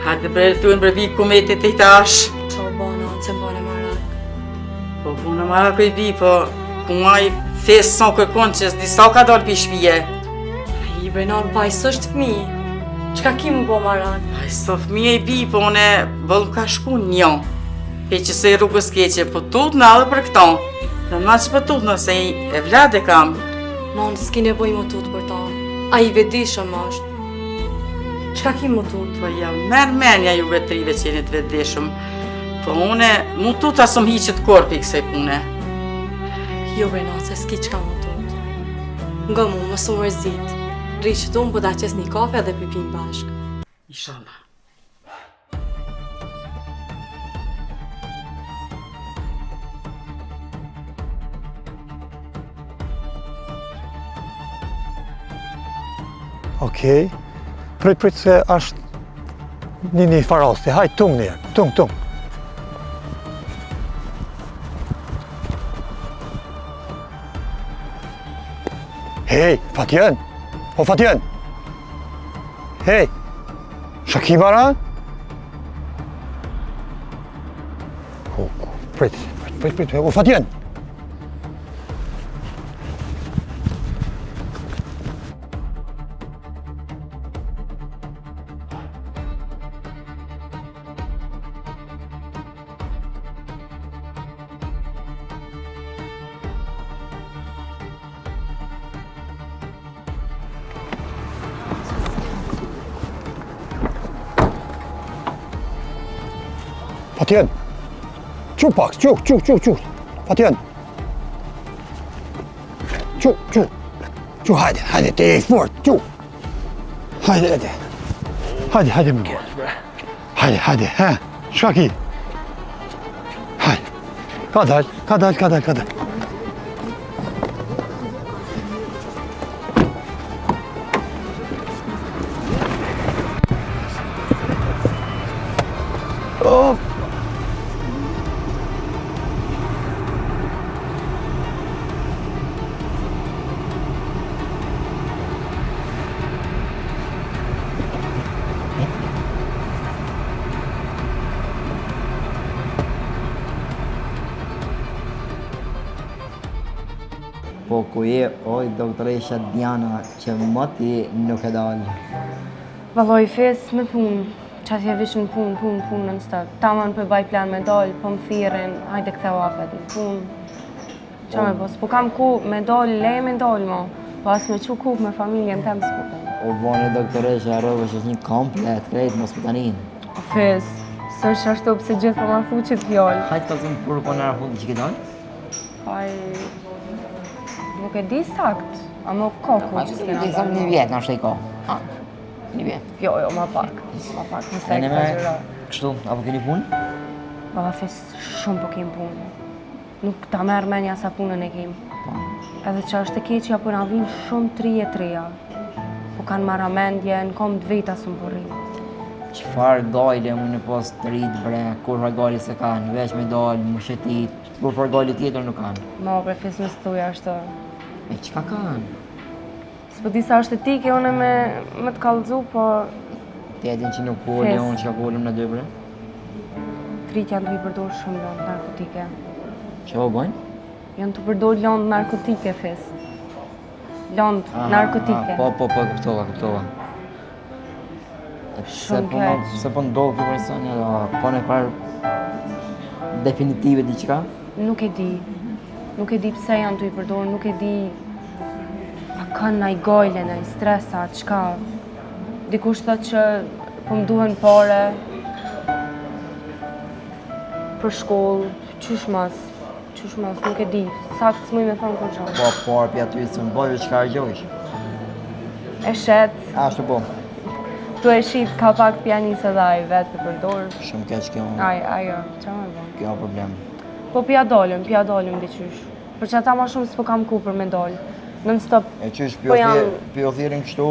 Hajde bre tu në brevi kumetit i tash. Qa o bana, që mbane marak? Po puna marak i bi, po ku maj fesë son kërkon që disa ka dalë pi shpije. I bre nan, pa i sështë fmi. Qka ki mu bo marak? Aj sa fëmija i bi, po une bëllë ka shku një. Pe që se rrugës keqe, po tut në edhe për këto. Në ma që për tut nëse e vlade kam. Non, s'ki nevoj më tut për ta. A i vedishëm është. Qka ki më tut? Po jam merë menja ju vetrive që jeni të vedishëm. Po une mu tut asëm hiqet korpi kësaj pune. Jo bre nan, se s'ki qka më tut. Nga mu, më së mërzit. Rishë të unë po da qes një kafe dhe pipim bashk. Inshallah. Okej. Prit se është një farasti. Hajt, tung një, tung. Hej, Fatjen! O Fatjen! Hej! Shaki baran? Prit, o Fatjen! Fatjen! Qu pak, qu. Fatjen! Qu, hajde, te e fort, qu. Hajde me bërë. Hajde, ha, shka ki? Ka dal. Oh. Po ku je, oj, doktoresha Diana, që më ti nuk e dalë. Valloj, fes me punë, që atje vish në punë në stop. Taman për baj plan me dalë, po më thirin, hajde këthe wafet, punë. Qa me po, s'po kam ku me dalë, leje me dalë mo, po as me qu ku me familjen tem s'po kam. O boni doktoresha, rrëve që është një komplet, krejt mos për tanin. O fes, së është ashtu pëse gjithë po ma thu që t'fjallë. Hajtë ka zëmë për po nërë fundë që ki dalë? Aj, nuk e di sakt, a më koku që s'kena dalë. Një vjetë, në është e ko. Një vjetë. Jo, ma pak, nëse e këtëgjëra. Kështu, apo keni punë? Baba fes, shumë po kem punë. Nuk ta merë menja sa punën e kem. Edhe që është e keqja po na vinë shumë treja. Po kanë marra mendje, në kom të veta së më përri. Qëfar gajle më në pos të rritë bre, kur fa gajle se kanë, veç me dalë, më shetit, kur fa gajle tjetër nuk kanë. Ma bre fes me stuja është. E qka kanë? S'po di sa është etike, une me të kallëzu, po... Ti edhin që nuk kole, unë që ka kolëm në dy bre? Trit janë të i përdojë shumë lëndë narkotike. Që po bojnë? Janë të përdojë lëndë narkotike, fes. Lëndë narkotike. Po, kuptova. Shumë keq. Se po ndodhë këtë personi, po në parë definitive diqka? Nuk e di pse janë të i përdojë, nuk e di a kanë naj gajle, naj stresa, qka. Dikush thot që po më duhen pare për shkollë, qysh mas, nuk e di, sakt s'muj me thonë kur qanë. Po, parë pja ty së më bojë, qka argjojsh? E shet. Ashtu po. Tu e shit ka pak pjanis edhe aj vetë për përdorë. Shumë keq kjo. Ajo, qa me bo? Kjo problem. Po pja dolim diqysh. Për që ata ma shumë s'po kam ku për me dollë. Non stop. E qysh pjo thirin kështu,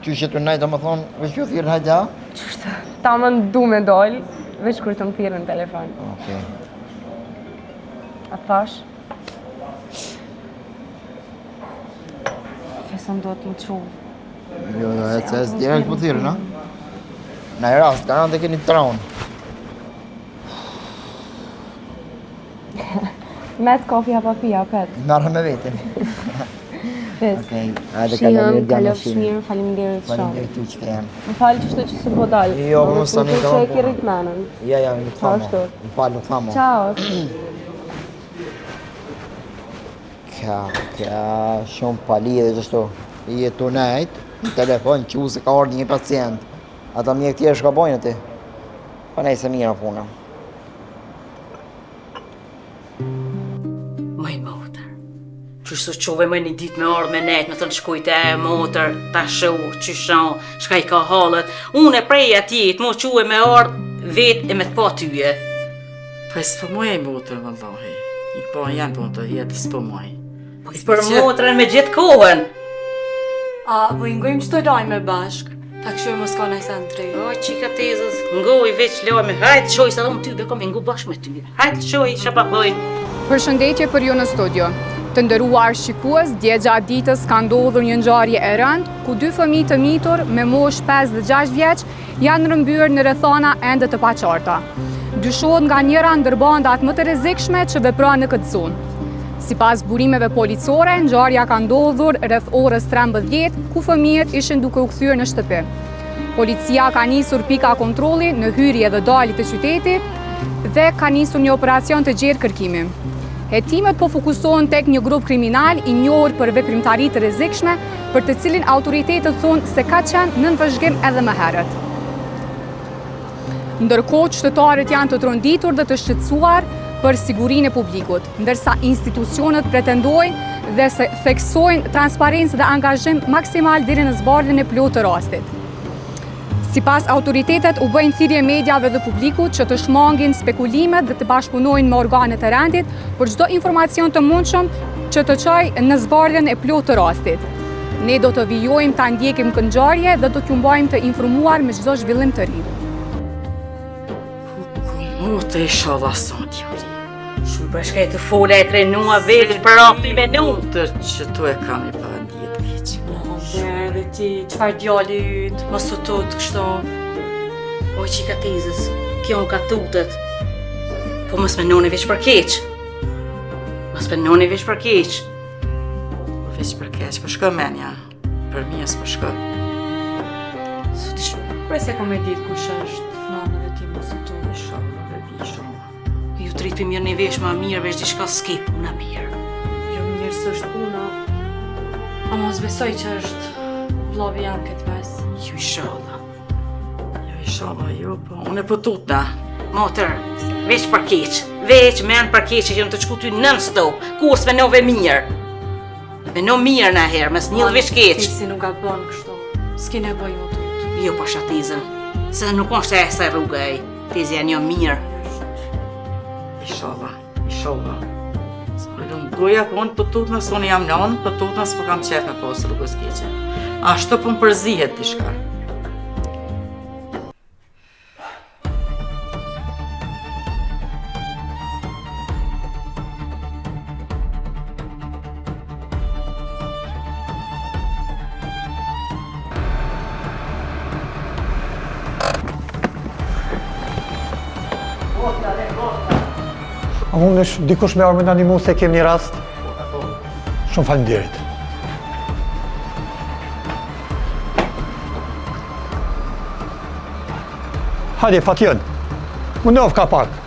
qysh që të najtë do më thonë, veç pjo thirin hajtë ja? Qysh ta më ndu me dollë, veç kur të më thirin në telefon. Okej. A thash? Fesën do të më qu. Jo, e cës direkt po thirën, a? Në e rast, kanë të keni traun. Met kofja pa pia, pet. Marrë me vetin. Fes. Okej, hajde kalëm kalof shmirë, faleminderit shumë. Faleminderit ty që ke jenë. Më falë që shto që së po dalë. Jo, më mësë të një që e ki rritë menën. Ja, nuk thamo. Më falë, nuk thamo. Ciao. Ka shumë palidhe që shto. I e të nejtë, në telefon që u se ka ordi një pacient. Ata mjek tjerë shka bojnë ti. Pa nej se mirë puna. Moj motër, qështu qove më një dit me ardhë me nejtë, me thënë shkujte e motër, ta shu, qëshon, shka i ka halët. Unë e prej atjet, mo quve me ardhë vetë e me të pa tyje. Po s'po moj e motër, vëllohi. I po janë po të jetë, s'po moj. Për motrën me gjithë kohën. A, po i ngojmë qëto lajme bashk, ta këshoj mos ka nëjse në trej. O, qika tezës, ngoj veç lojme, hajtë qoj, sa do më ty, bekom i ngu bashkë me ty. Hajtë qoj, shapa bëjnë. Përshëndetje për ju në studio. Të ndëruar shikues, dje gjatë ditës ka ndodhur një ngjarje e rëndë, ku 2 fëmijë të mitur me moshë 5 dhe 6 vjeç janë rrëmbyer në rrethana ende të paqarta. Dyshohet nga njëra ndër bandat më të rrezikshme që vepron në këtë zonë. Sipas burimeve policore, ngjarja ka ndodhur rreth orës 13, ku fëmijët ishin duke u kthyer në shtëpi. Policia ka nisur pika kontrolli në hyrje dhe dalje të qytetit dhe ka nisur një operacion të gjerë kërkimi. Hetimet po fokusohen tek një grup kriminal i njohur për veprimtari të rrezikshme, për të cilin autoritetet thonë se ka qenë nën vëzhgim edhe më herët. Ndërkohë, qytetarët janë të tronditur dhe të shqetësuar për sigurinë e publikut, ndërsa institucionet pretendojnë dhe se theksojnë transparencë dhe angazhim maksimal deri në zbardhjen e plotë të rastit. Sipas autoritetet u bëjnë thirrje mediave dhe publikut që të shmangin spekulimet dhe të bashkëpunojnë me organet e rendit për çdo informacion të mundshëm që të çojë në zbardhjen e plotë të rastit. Ne do të vijojmë ta ndjekim këtë ngjarje dhe do t'ju mbajmë të informuar me çdo zhvillim të ri. Motë e shodha son djali. Shumë bashkaj të fola e trenua veç për rapi me nu. Të që tu e kam i para 10 vjeç. Dhe ti, qëfar djali ytë, mos të tot kështu. Oj, qika tezës, kjo më ka tutet. Po mos menoni veç për keq. Mos menoni veç për keq. Veç për keq, për shko menja. Për mjes për shko. Prej se kam e ditë kush është nëna dhe ti mos të tu. Shumë dhe di shumë. Ju trit për mirë një veç ma mirë, veç diçka s'ke puna mirë. Jo mirë së është puna. A mos besoj që është vllavi jam këtë mes. Ju inshallah. Jo inshallah jo, po unë e po tutna. Motër, veç për keq. Veç men për keq që jënë të qku ty nën stop. Kur s'menove mirë. Meno mirë na herë, mes një dhe veç keq. Ti si nuk ka bën kështu. S'ki nevoj më tut. Jo pasha tezën. Se nuk është e sa rruga e. Tezja një mirë. Inshallah, inshallah. Goja po unë pëtutna, së unë jam nënë, pëtutna s'po kam qef me posë rrugës keqe. Ashtu po më përzihet dishka. A mund është dikush me armë në animu se kem një rast? Shumë faleminderit. Hajde, Fatjen, mundof ka pak.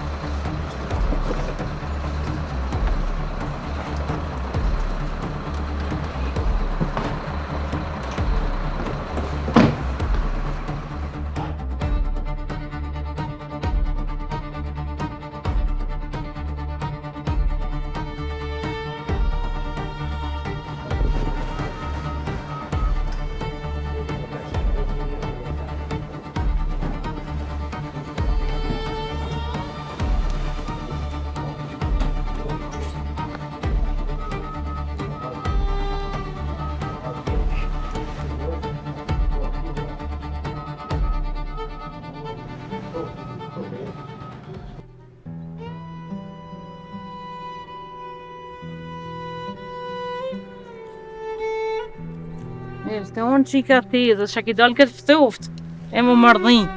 Të unë qika tezës, shka ki dalë këtë ftoft, e më mërdhin.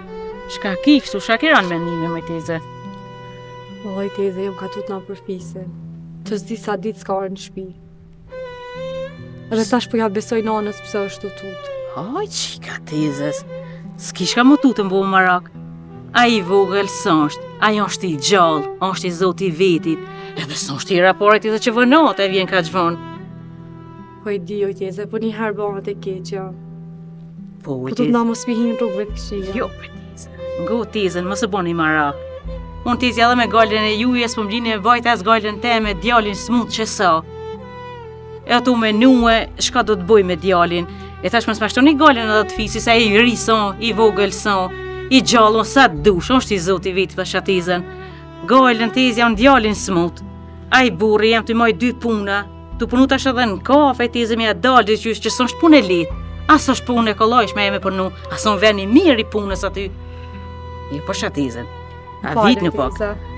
Shka ki kështu, shka ki ranë menime me teze. Vallaj teze, jam ka tutna për fise. Të s'di sa ditë s'ka arë në shpi. Edhe tash po ja besoj nanës pëse është të tutë. Aj, qika tezës, s'ki shka më tutë më bo marak. A i vogël sështë, a i është i gjallë, është i zoti vetit, edhe sështë i raporit edhe që vënat e vjen ka gjvonë. Po i di, oj teze, po një herë bëhat e keqja. Po të na mos pihin rrugëve të këshia. Jo, për tezën. Ngo tezën, mos e boni marak. Unë tezja dhe me gallën e juje, s'po m'lini e vajt as gallën te me djalin smut që sa. E ato me nuë, shka do të boj me djalin. E tash më s'pashtoni gallën edhe të fisi, sa i rison, i vogël son, i gjallon sa të dush, është i zoti vetë për shatezën. Gallën tezja unë djalin smut. A i burri jam të maj 2 puna. Tu punu tash edhe në kafe, tezë me dalë që s'është punë e letë. As është punë e kollajshme e me punu, as në veni mirë i punës aty. Jo, po shatezën. A vit në pak.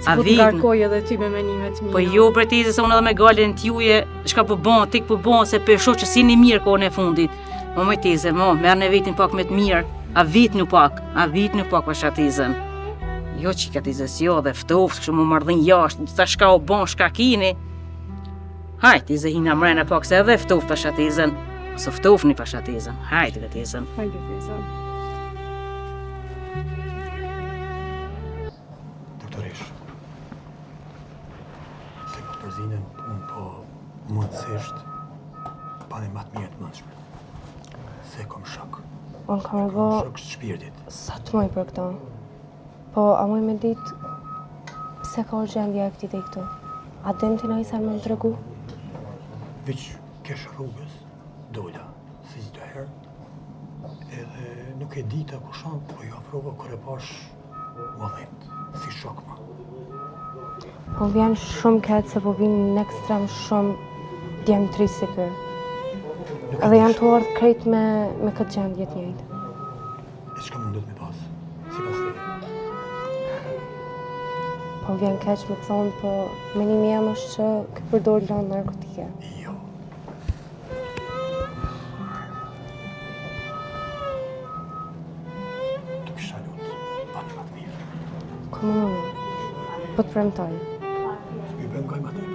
A vit në ngarkoj edhe ty me menimet mija. Po jo, bre tezë, se unë edhe me gallën t'juje, shka po bon, tik po bon, se për shoh që si një mirë kohën e fundit. Mo moj tezë, merë në vitin pak me të mirë. A vit në pak, po shatezën. Jo qika tezës, jo, dhe ftoft, kështu më mardhin jashtë, ta shka o bon, shka kini. Hajt, tezë hina mrena pak se edhe ftoft për shatezën. Ose ftofni për shatezën. Hajt, dhe tezën. Hajde, tezën. Doktorish, se ka përzinën unë po mundësisht bane matë mirë të mëndshme. Se kom shok. Unë kam e bo... Shok shpirtit. Sa të moj për këto. Po, a moj me ditë, pse ka urgjendja e këtij dhe këtu? A den ti na i sa me më tregu? Veç kesh rrugës, dola, si çdo herë, Edhe nuk e dita ku shon, po ju afrova kur e pash vëllimt, si shok ma. Po vjen shumë keq se po vinë në ekstrem shumë djemë tri si kër. Edhe janë të ardhë krejt me këtë gjendje të njëjtë. E çka mundet me pas, si pas te? Po vjen keq me të thonë, po menimi jam është që ke përdor lëndë narkotike. Jo. Të kisha lutë, pa një matë mirë. Komo më, po të premtoj. S'mi bëm gaj matë mirë.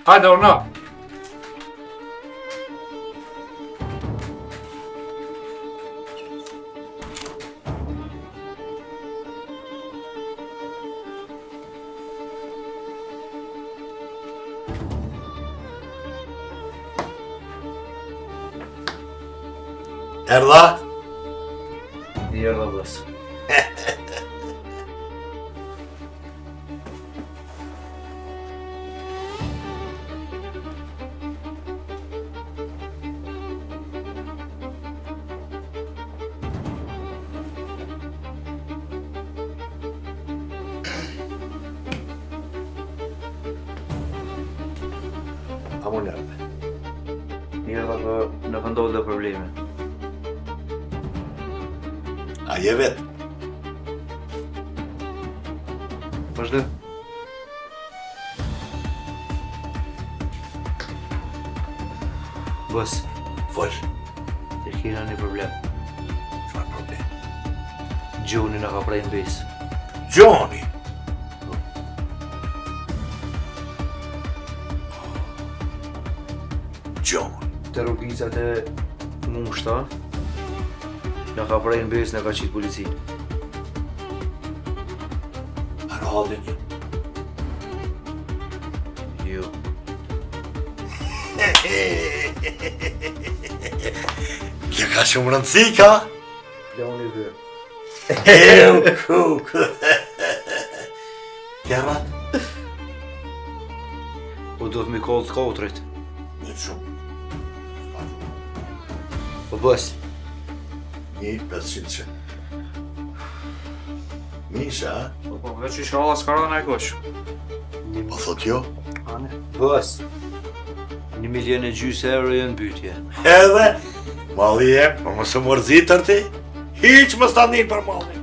Hajde, orna! Erdha? I erdha bës. Amun erdhe. I erdha që në këndodhë dhe probleme. A je vetë? Vazhdo. Bës, Fol. e kena një problem. Çfarë problem? Gjoni në ka prej në besë. Gjoni! Gjoni. Terrorizat e mushta në ka prej në besë, në ka qitë policinë. Radin një. Jo. Kjo ka shumë rëndësi, ka? Plani i vërë. Kuk. Kjerrat? Po do të mi kollë të kotrit. Një shumë. Po bës, 1.500 që. Misha, a? Po, veç i shkalla s'ka rana e kush. Po thot jo? bës. 1,5 milion e bytje. Edhe, mali e, po më së mërzitër ti, hiq më stanin për mali.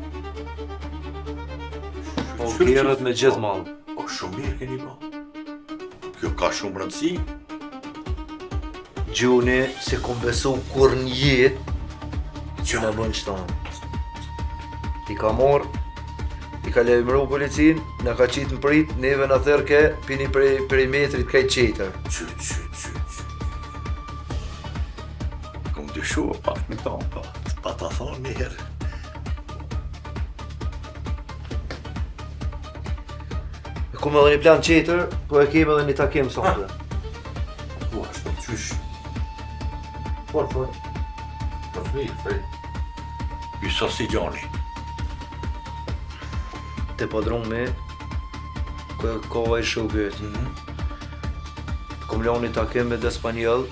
Po kjerët me gjithë malë. Po shumë mirë keni bo. Kjo ka shumë rëndësi. Gjoni se kom besu kur në jetë që në bënë qëtanë. I ka morë, i ka lejmëru policinë, në ka qitë në pritë, neve në thërke, pini prej metrit kaj qetër. Qyt. Kom dyshua pak në tonë, pa ta thonë një herë. Kom edhe një plan qetër, po e kem edhe një takim sonde. Po, ashtu të qysh. Por. Po fri. Yso si Gjoni. Te padron me, kova i shukët. Kom lënë një takim me Despanjol,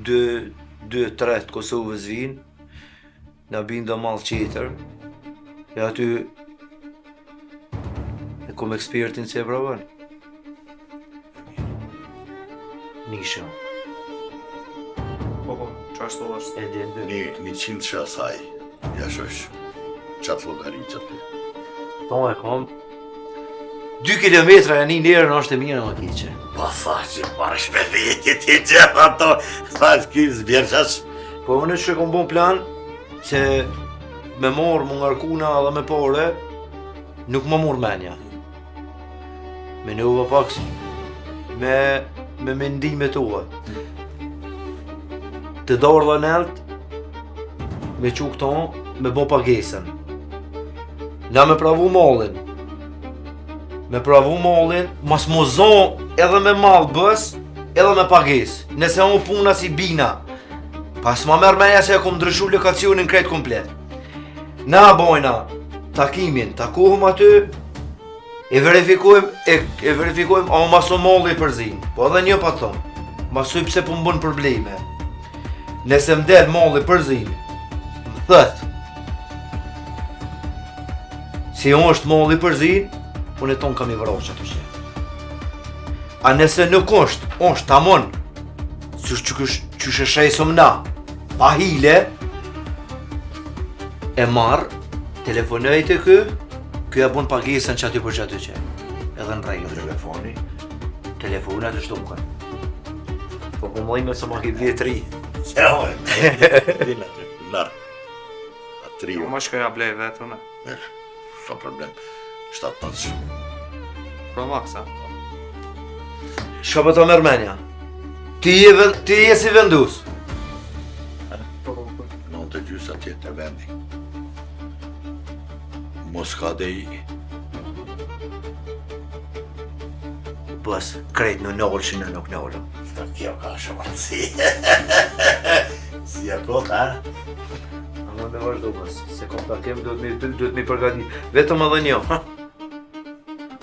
2-3 të Kosovës vinë, na binë do malë qetër, e aty e kom ekspertin që e pravën. Nisha. Po, qashtu është. E din dy. 100 që asaj, ja shosh, qatë logari që ty. Po e kom 2 kilometra e një njerën është e mirë në më kiqe. Pa tha që parë shpedhiti ti gjithë ato, tha të kjo zbjerqash. Po unë që kom bon plan, se me morë më ngarkuna dhe me pore, nuk më morë menja. Me në uva pak me mendime tua. Të dorë dhe nelt, me qu këton, me bo pagesën. Na me pravu mollin. Me pravu mollin, mas mo zon edhe me malë bës, edhe me pagesë. Nëse unë puna si bina, pas ma merr menja se e kom ndryshu lokacionin krejt komplet. Na bojna takimin, takohëm aty, e verifikojmë a maso molli përzin. Po edhe një pa thonë, masuj pse po mbën probleme. Nëse m'del molli përzin, më thët, si unë është molli përzin, unë e tonë kam i vërosh atë shqe. A nëse nuk është tamon, që sheshejsëm na, pa hile, e marë, telefonoj të ky e bun pagesën që aty për që aty që. Edhe në rejnë. Telefonat është duke. Po po mojme se ma ki bje 3. Ja, ojë, larë. A 3. Po më shkoja blej vetë, në? Merë, s'ka problem. 7-5. Pro maksa. Shka për ta merë menja? Ti je si vendus? Në të gjysa tjetë e vendi. Mos ka dhe i. Bës, krejt në nëllë që në nuk nëllë. Kjo ka shumëtësi. Si e kot, ha? Në me vazhdo bës, se kom takem duhet mi përgatit. Vetëm edhe një,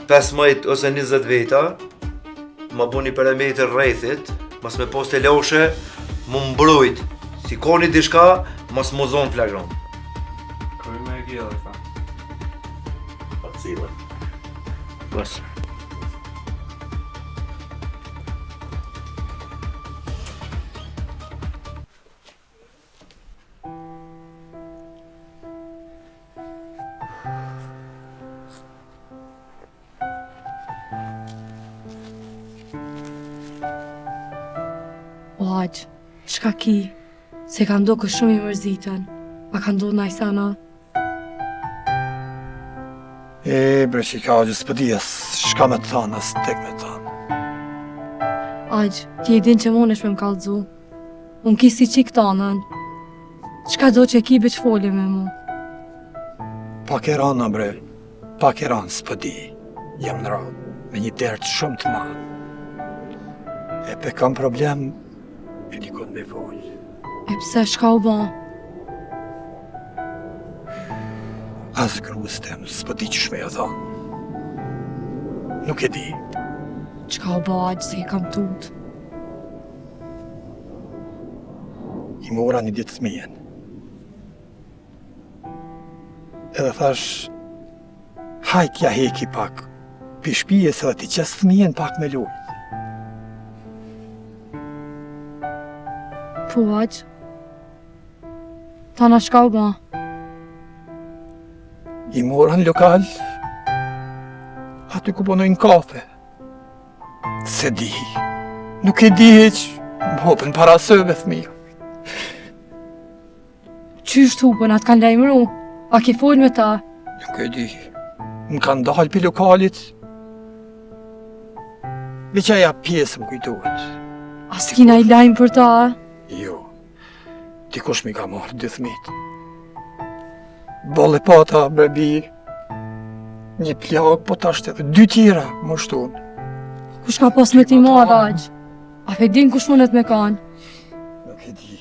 15 ose 20 veta, ma bu një parametër rrethit, mas me poste loshe, mu mbrojt. Si koni dishka, mas mu zonë flagron. Kërë me e gjellë, fa. Pa cilën. Bës. O aq, shka ki? Se ka ndo kë shumë i mërzitën. A ka ndo naj sana? Bre që i ka gjës pëdijes, shka me të thanë, as tek me të thanë. Aq, ti e din që mon është me më kalëzu. Unë ki si qik tanën. Qka do që e ki bëq foli me mu? Pak e rana, bre, pak e ranë s'pëdi. Jam në radhë, me një dertë shumë të madhë. E pe kam problem, e dikon me volë. E pse shka u ba? As gruës temë, s'pëdi që shme e thanë. Nuk e di. Qka u ba aq se i kam tut? I mora një ditë thmijen. Edhe thash, hajkja heki pak, pi shpijes edhe ti qes thmijen pak me lujt. Po aq? Tana shka u ba? I mora në lokal, aty ku punojnë kafe. Se di, nuk e di heq, më hopën para sëve thmija. Qysh t'hupën, atë kanë lajmëru? A ki folë me ta? Nuk e di, më kanë dalë pi lokalit. Veqaja pjesë më kujtohet. A s'kina i lajmë për ta? Jo, dikush mi ka marrë dy thmit. Bolle pata, brebi, një plak, po tashtë edhe 2 tjera, më shtunë. Kush ka pas me ti marrë aq? A fe din kush mundet me kanë? Nuk e di.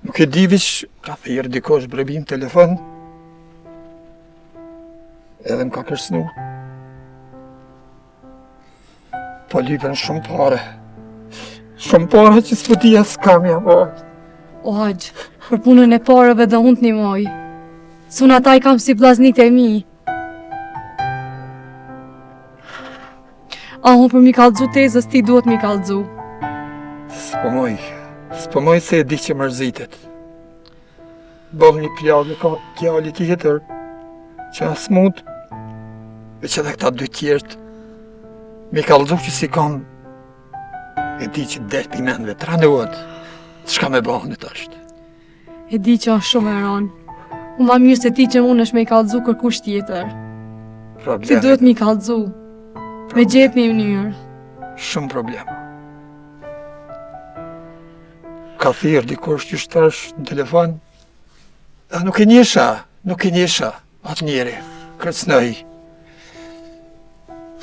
Nuk e di vish, ka thirë dikush brebim telefon, edhe më ka kërsnu. Po lypen shumë pare. Shumë pare që s'pëtia s'kam ja bërë. O aq, për punën e pareve dhe unë t'nimoj. Sun ata i kam si blaznit e mi. A unë për mi kalëgju tezës, ti duhet mi kalëgju. S'pëmoj se e di që mërzitet. Bëm një pjallë ka tjalli tjetër, që as mund, veç edhe këta 2 tjertë, mi kalëgju që si kam, e di që del pimenve, të randohet, s'ka me bëhë në tashtë. E di që është shumë e ranë. Unë ma mirë se ti që mund është me i kalëgju kërkush tjetër. Ti duhet mi kalëgju, me gjep një mënyrë. Shumë problem. Ka thirë dikush që shtash në telefon, nuk e njesha atë njeri, kërcnëj.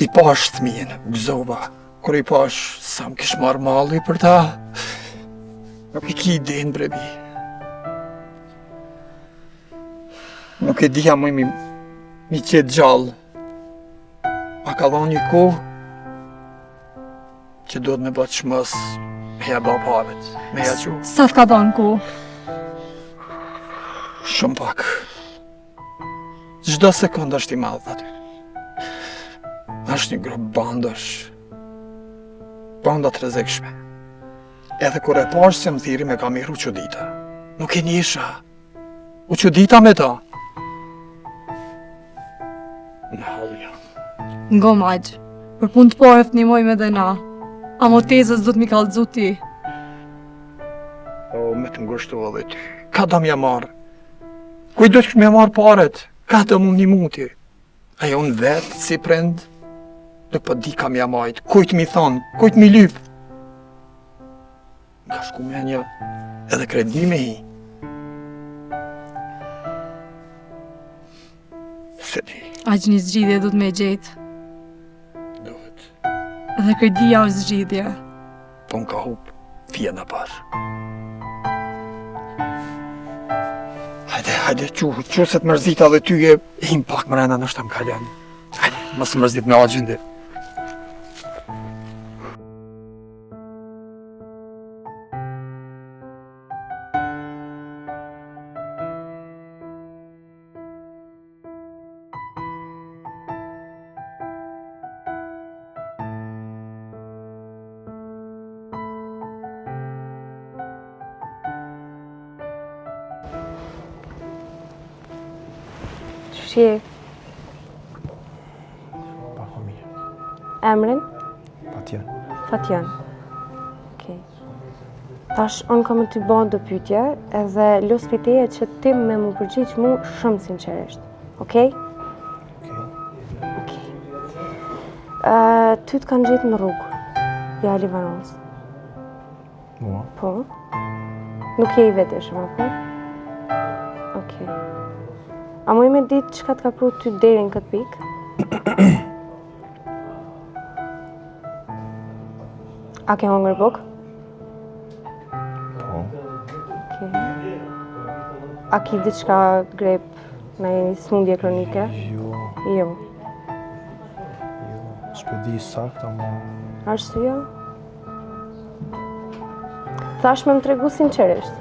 I pash thmijen, gëzova, kur i pash sa më kish marrë malli për ta, nuk i ki idenë brebi. Nuk e dija më mi qetë gjallë. Ma ka dhonë një kohë që do të me bëtë shmës me ja bërë pavet, me ja gjuhë. Sa t'ka dhënë kohë? Shumë pak. Çdo sekundë është i madh aty. Është një grup bandësh. Banda të rrezikshme. Edhe kur e pash se më thiri me ka mirë u çudita. Nuk e njisha. U çudita me ta. Në halja. Ngo maqë, për punë të parë fënimoj me dhe na. A mo tezës do t'mi kallëzu ti. O, me të ngushtu edhe ty. Ka do m'ja marë? Kuj do që m'ja marë paret? Ka do më një muti? Ajo unë vetë, si prind, nuk po di ka m'ja majtë. Kujt mi thonë, kujt mi lypë. Nga shku me një edhe kredi me hi. Se di. Aq një zgjidhje du t'me gjetë. Duhet. Edhe kredia është zgjidhje. Po m'ka hup, fje në parë. Hajde, që se të mërzita dhe ty e him pak mrena në shtam kaljan. Hajde, mësë mërzit me agjende. Shie, Pak më mirë. emrin? Patjen. Fatjan. Okej. Tash, unë kam t'i bën do pyetje, edhe los piteje që ti me mu përgjigj mu shumë sinqerisht. Okej? Okej. Ty t'kanë gjetë në rrugë, ja Livanos. Mua? Po? Nuk je i vetëshëm, apo? Okej. A mu i me ditë çka t'ka pru ty deri në këtë pikë? A ke hongër bukë? Po. Okej. A ki diçka grep në një smundje kronike? Jo. S'po di sakt, ama... Arsyeja? Thash me më tregu sinqerisht.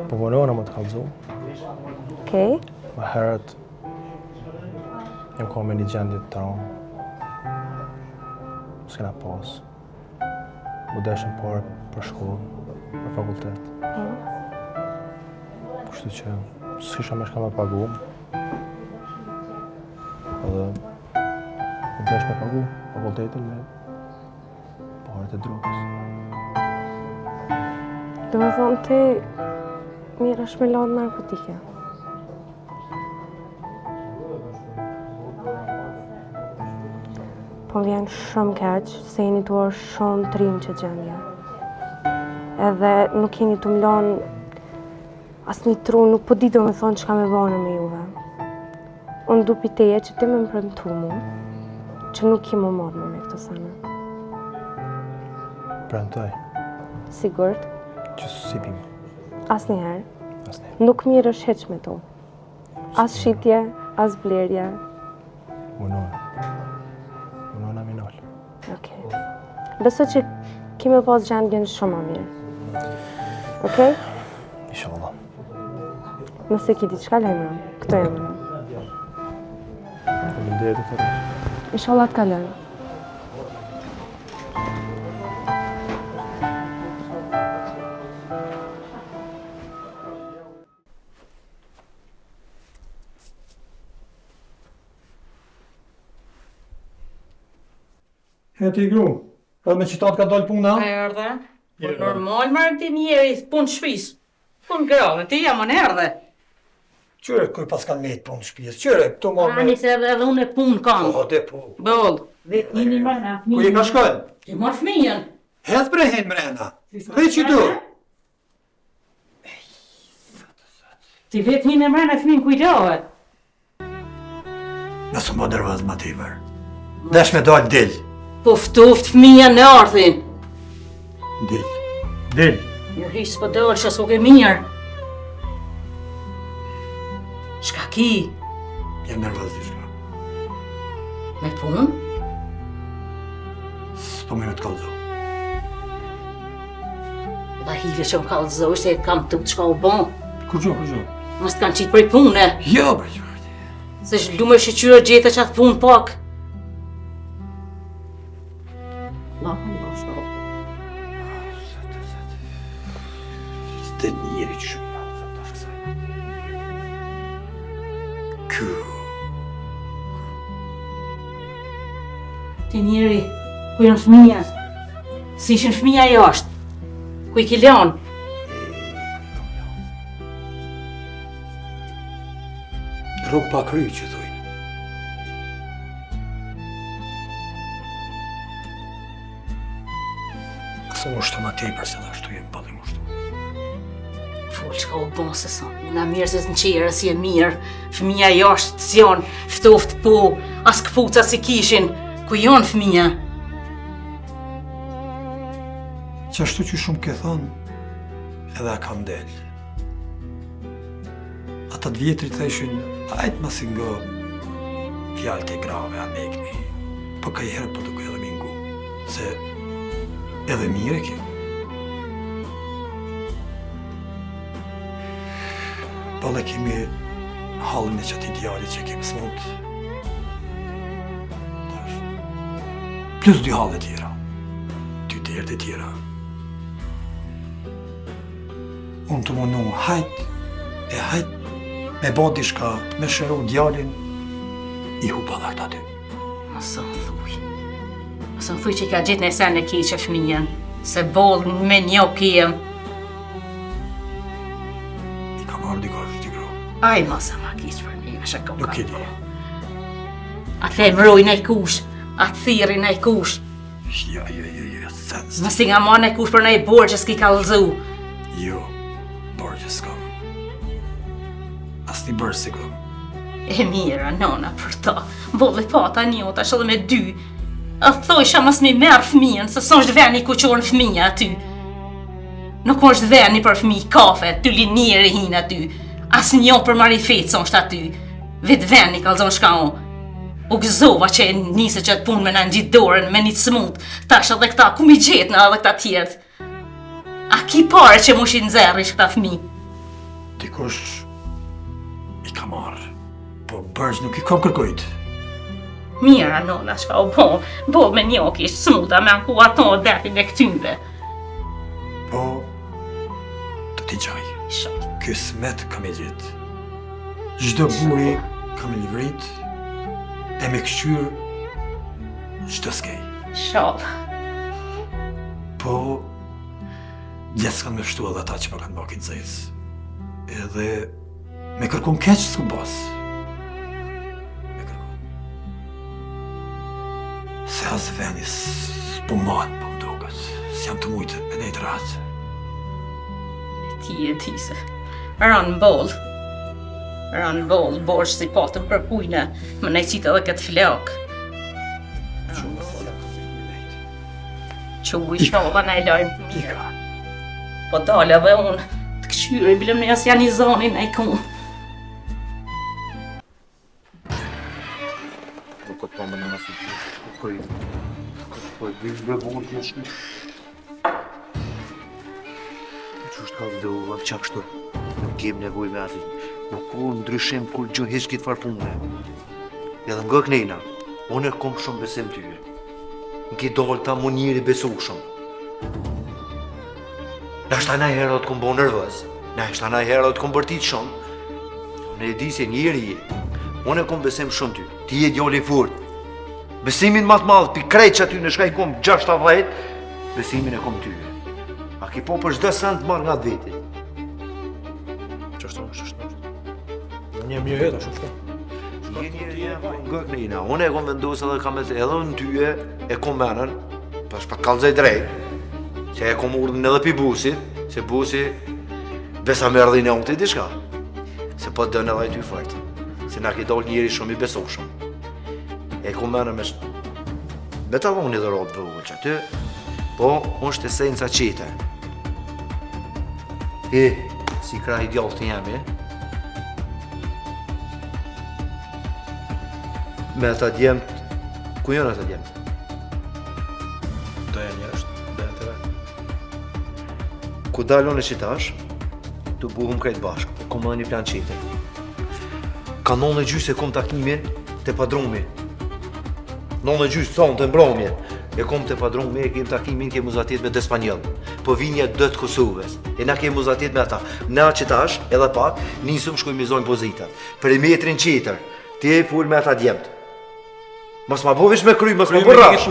Po vonona më të kallëzu. Okej. Më herët... Jam ka me një gjendje të tronë. S'kena pas. Mu deshën parë për shkollë, për fakultet. Kështu që s'isha me shka me pagu. Edhe mu desh me pagu fakultetin me parët e drogës. Do me thonë ti mirë është me lanë narkotike. Po vjen shumë keq se jeni tuar shumë të rinë që gjendja. Edhe nuk jeni të mlonë as një tru, nuk po di do me thonë që ka me bane me juve. Unë du piteje që ti me më premtu mu, që nuk ki më morë me këto sana. Premtoj. Sigurt? Që s'sipim. As njëherë. Nuk mirë është heq me to. As shitje, as blerje. Munona. Munona minol. Okej. Beso që kime pas gjendjen shumë më mirë. Okej? Inshallah. Nëse ki diçka lajmëram, këto jam në. Faleminderit të tërë. Inshallah të kalojmë. He ti gru, edhe me qitat ka dalë puna? E erdhe. Po normal marrë ti njeri punë shpis. Punë grave, ti jam në erdhe. Qyre, kuj pas kanë mejtë punë shpjes, qyre, këtu marrë me... Ani se edhe unë e punë kam. Po, te po. Boll. Dhe një mërna. Ku je ka shkojnë? Ti marrë fëmijën. Hez bre hen mrena. Dhe që du? Ti vetë hinë e mërna fëmijën kujtohet. Nësë më dërvaz ma t'iver. Desh me dalë del. Po ftoft fëmija në ardhin. Del. Del. Jo hiç po dalë që s'o ke mirë. Shka ki? Jam nervoz dishka. Me punë? S'po me në të kallëzo. Da hile që më kallëzoj se kam të qka u bon. Kur gjo? Mos t'kan qitë prej pune. Jo, për që. Se shlume shqyqyra gjeta që atë punë pak. S'te njeri që shumë në të tash kësaj. Ti njeri, ku janë fëmija? Si ishin fëmija jashtë? Ku i kilon? Rrugë pa kry që thujnë. Kësë më shtë ma tepër se dhe ashtu jenë ballim ushtu. Folë që ka u bon se sa, una mirë se në qere si e mirë, fëmija jashtë si janë, ftoft po, as këpuca si kishin, ku janë fëmija? Qashtu që shumë ke thonë, edhe a kam del. Ata të vjetrit theshin, ajtë ma si ngo fjallë të grave a mekni, po ka i herë po duke edhe mingu, se edhe mire ke. Bale kemi halën e qatë idealit që kemi smut, plus 2 halë tjera, 2 derë të tjera. Unë të mundu hajt me bo dishka, me shëru djalin, i hu pa dhart aty. Mësë më thuj. Mësë më thuj që i ka gjithë në sen e keqe fëmijën, se bolë me një kijem. I ka marrë dikash t'i gro. Aj, mësë ma keqë për një, shë ka Nuk e di. Atë le mroj në i kush, atë thiri në i kush. Jo, sens. Mësë nga ma në i kush për në i borgjës ki kallëzu. Jo, borgjës kam. As një bërë si kam. E mira, nona, për ta. Bolle pata një, tash edhe me 2. A thojsha mas mi merë fëmijën, se s'është veni ku qorën fëmija aty. Nuk është veni për fëmij kafe, ty linjeri hin aty. As një për marifet s'është aty. Vetë veni kalzon shka o. U gëzova që e nise që atë punë me në në gjitë dorën, me një të smut. Tash edhe këta, ku mi gjetë në edhe këta tjertë. A ki pare që mush i nëzerish këta fëmij? Dikush i ka marrë, po bërgjë nuk i kam kërkojt. Mira, nona, shka o bo me një kishtë smuta me anku ato detin e këtyve. Po, të t'i gjaj. Ky smet kam e gjithë. Gjdo buri kam e livrit, e me këshqyr gjdo skej. Shalë. Po, gjithë s'kan me shtu edhe ata që më kanë bakit zezë. Edhe me kërkun keq s'ku bas. Me kërkun. Se as veni s'po matë po m'dogët. S'jam të mujtë me nejtë ratë. Ti e ti se ranë bolë, borë si patëm për kujnë, më nej qitë edhe këtë flakë. Që u i shala në e lajmë të mira. Po dalë edhe unë të këshyre, i bilem në jasë janë i zonin e kunë. Nuk këtë pa më në nësë të vishë brevon të jeshtë. Që është ka dhe u vëmë qak shtu, nuk kem nevoj me ati. Nuk ku ndryshim kur gjë hish kitë farë punë. Edhe nga kënejna, unë e kom shumë besim tyre. Në ki dollë ta mu njëri besu shumë. Nashta na herë do të kom bo nervëz, nashta na herë do të kom bërtit shumë. Unë e di se njëri je, unë e kom besim shumë ty, ti je djali furt. Besimin ma të madhë, pi krejt që aty në shka i kom 6-10, besimin e kom ty. A ki po për shdo sen të marrë nga të veti. Qështë? Një mjë jetë, ashtu. Unë e kom vendosë edhe kam edhe në tyje e kom menën, pas pa kalzaj drejt, që e kom urdhën edhe pi busit, se busi besa me ardhin e unë të i dishka, se po dënë edhe ty fajtë, se na ki dollë njeri shumë i besoshëm. E kom menën me Me talloni dhe rotë vogël që aty, po është esenca qete. Si kraj djallë të jemi, me ata djemt, ku jënë ata djemt? Do janë jashtë, do janë të vetë. Ku dalon e qitash, të buhum krejt bashkë, ku më një plan qete. Kanon e gjysë e kom takimin të padrumi. Non e gjysë thonë të mbromje. E kom të padrumi e kem takimin ke muzatit me Despanjol. Po vinja dëtë Kosovës. E na ke muzatit me ata. Na qitash, edhe pak, nisëm shkoj mizojnë pozitat. Perimetrin qeter, ti e full me ata djemt. Mos ma bo vish me kry, mos ma bo rash.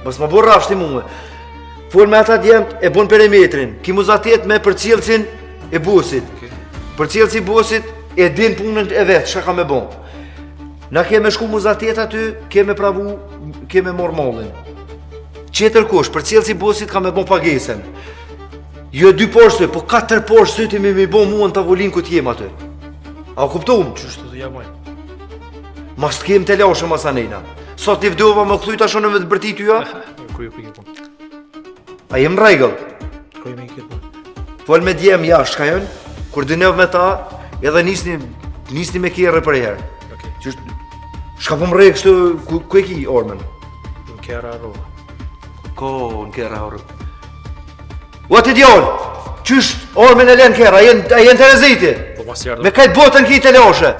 Mos ma bo rash ti mume. Full me ata djemt e bon perimetrin. Ki muzatit me për cilësin e busit. Për cilësi busit e din punën e vetë, çka ka me bon. Na keme shku muzatet aty, keme pravu, keme mor mollin. Qetër kush, për cilësi busit ka me bon pagesen. Jo 2 poshtë, po 4 poshtë ti me bon mua në tavolin ku t'jem aty. A kuptum? Qështu të jamaj? Mas t'kem të lashë mas anena. Sot t'i vdova më këthuj tashonë me të bërti t'yja? Kuj për këtë punë. A jem regull? Kuj me këtë punë. Fol me djem jashtë ka jën, kur dënev me ta, edhe nisni me kjerë për herë. Shka po më rejë kështu, ku e ki ormen? Në kjera arroba. Ko në kjera arroba? O ti djollë, qysh ormen e len kjera, a jenë të reziti? Po mas jarë Me kajtë botën ki të leoshe.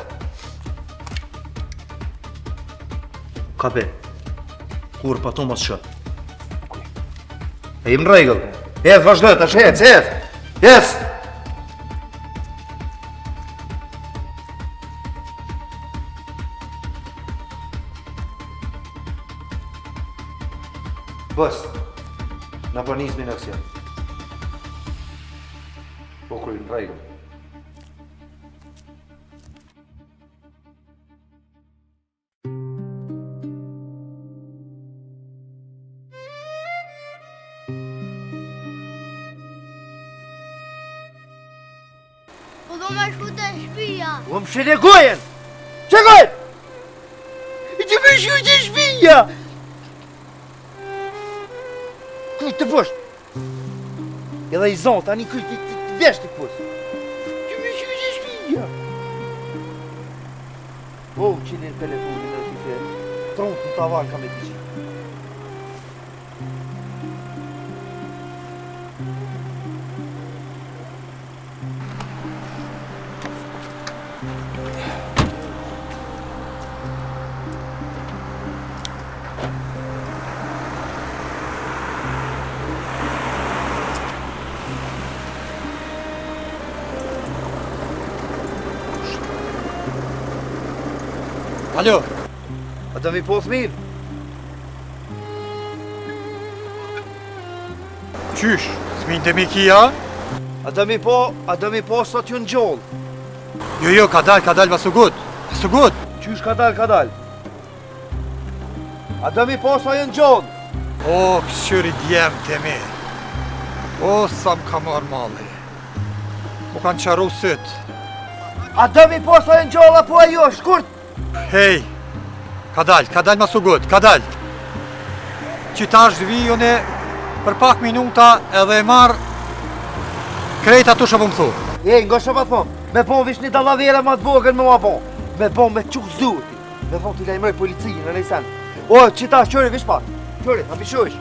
Kape, kur pa to mas shë. E jem regull. Hez, vazhdo, tash hez. Bës, na po nismi në aksion. Po kryjnë në regull. Po do me shku të shpia. Po më shelegojen! Qekoj! I që me shku të shpia! Kuj të poshtë! Edhe i zonë, tani kuj të vesh të poshtë! Që me shku të shpia! O, që në telefonin dhe t'i fe, tronë në tavan ka me t'i qi. Alo? A të mi posë mirë? Qysh? S'min të mi kia? A të mi po sot ju në gjollë. Jo, ka dal, va sugut. Sugut? Qysh ka dal? A të mi po sot ju në gjollë. O, këshyri djemë të mi. O, sa më ka marrë malli. Mu kanë qaru sytë. A të mi po sot ju në gjollë, apo ajo, shkurt? Hej, ka dal ma sugut, ka dal. Qitash dhvijone për pak minuta edhe e marrë krejt ato shë pëmë thu. Ej, nga shë pa thonë, me po vish një dalavera ma të vogën me ma po. Me po me quk zuti. Me thonë t'i lajmërej policinë në lejsen. O, qitash, qëri, vish pak. Qëri, a pishosh.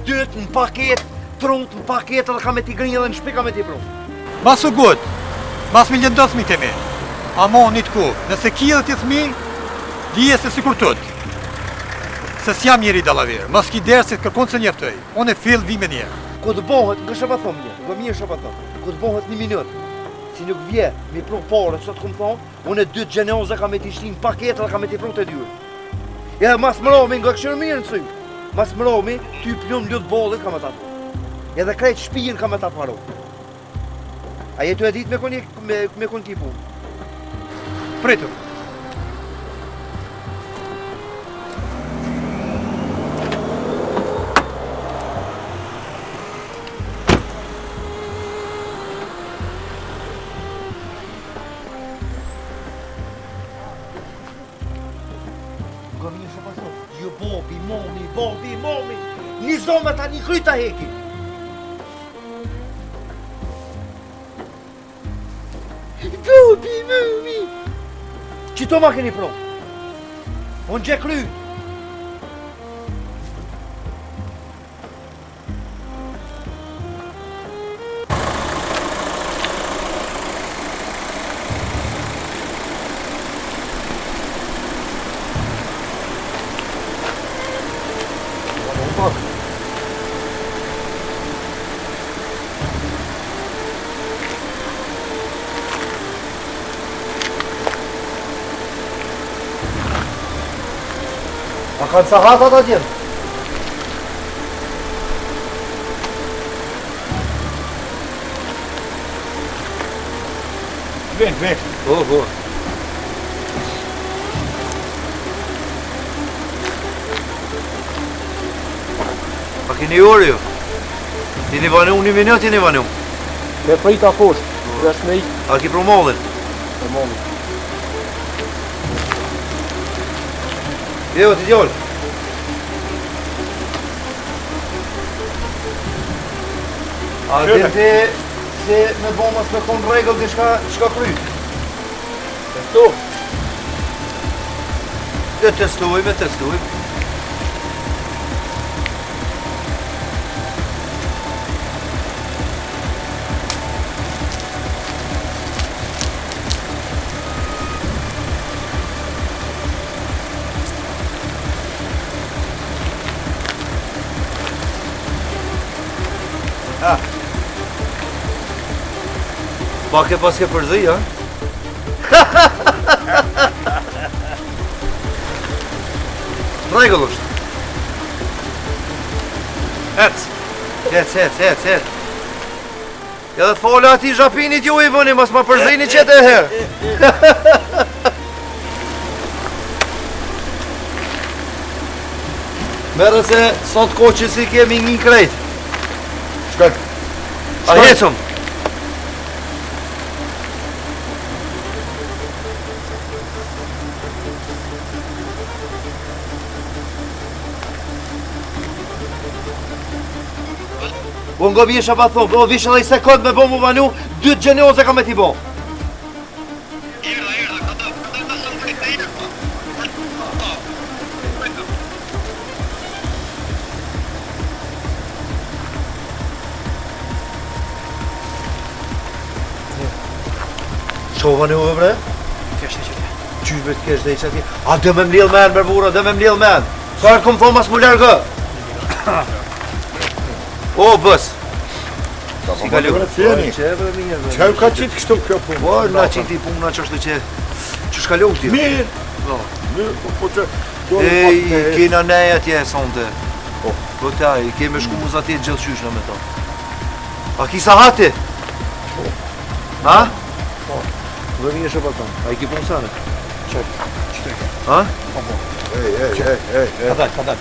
Dytë në paket, trunt në paket edhe ka me t'i grinjë edhe në shpi ka me t'i prunë. Ma sugut, mas mi lëndës mi të mi. Amo, një t'ku, nëse kia dhe t'i thmi, dije se si kur tëtë. Se s'jam njeri dalaverë, mas ki derë se kërkon se njeftoj. Unë e fill vi me njerë. Ku të bohet, nga shë pa thomë një, nga mirë shë pa thomë. Ku të bohet 1 minutë. Si nuk vje, mi prunë pare, sot këmë thonë, unë e 2 gjenioze ka me t'i shlinë paket dhe ka me t'i prunë të dyre. Edhe mas mëromi nga këshërë mirë në symë. Mas mëromi, ty pljumë lutë bollit ka me t'a thonë. Edhe krejt shpijin ka me t'a t'maru. A jetu e ditë me kon t'i punë. Pritur. gërnjë shumë për thonë, ju bobi, momi, një zonë me ta një kryta heki. Bobi, momi. Qito ma keni pro? Unë gjë kry. A kanë sahat ata tjerë? Vem. Ho. Pa keni orë ju? Tini vanu një minut, tini vanu? Me prita poshtë, është me i... A ki promollin? Promollin. Jo, ti djoll. A dhe ti se me bomas me konë regull të shka kry? Testu. Testujme. Pas ke përzi, ha? Regull është. Hec. Ja dhe fola ati zhapinit ju I bëni, mas ma përzini qete e herë. Merë se sot koqës I kemi një krejt. Shkak. A hecëm. Unë nga visha pa thonë, do visha dhe I sekund me bo mu vanu, 2 gjenioze ka me ti bo. Qo vanu e bre? Qysh me t'kesh dhe I qëti? A dhe me mlil men, berbura, dhe me mlil men. Sa e kom thonë mas mu lërgë? O, bës! Si ka lëvë? Qa ju ka qitë kështu kjo punë? Po, na qiti puna që është që shka lëvë ti? Mirë! Po që... kena nej atje sonte. Po ta, I keme shku muz atje gjithë qyshna me ta. A ki sa hati? Ha? Po. Dhe mi e shë patan. A I ki punë sane? Qëtë. Ha?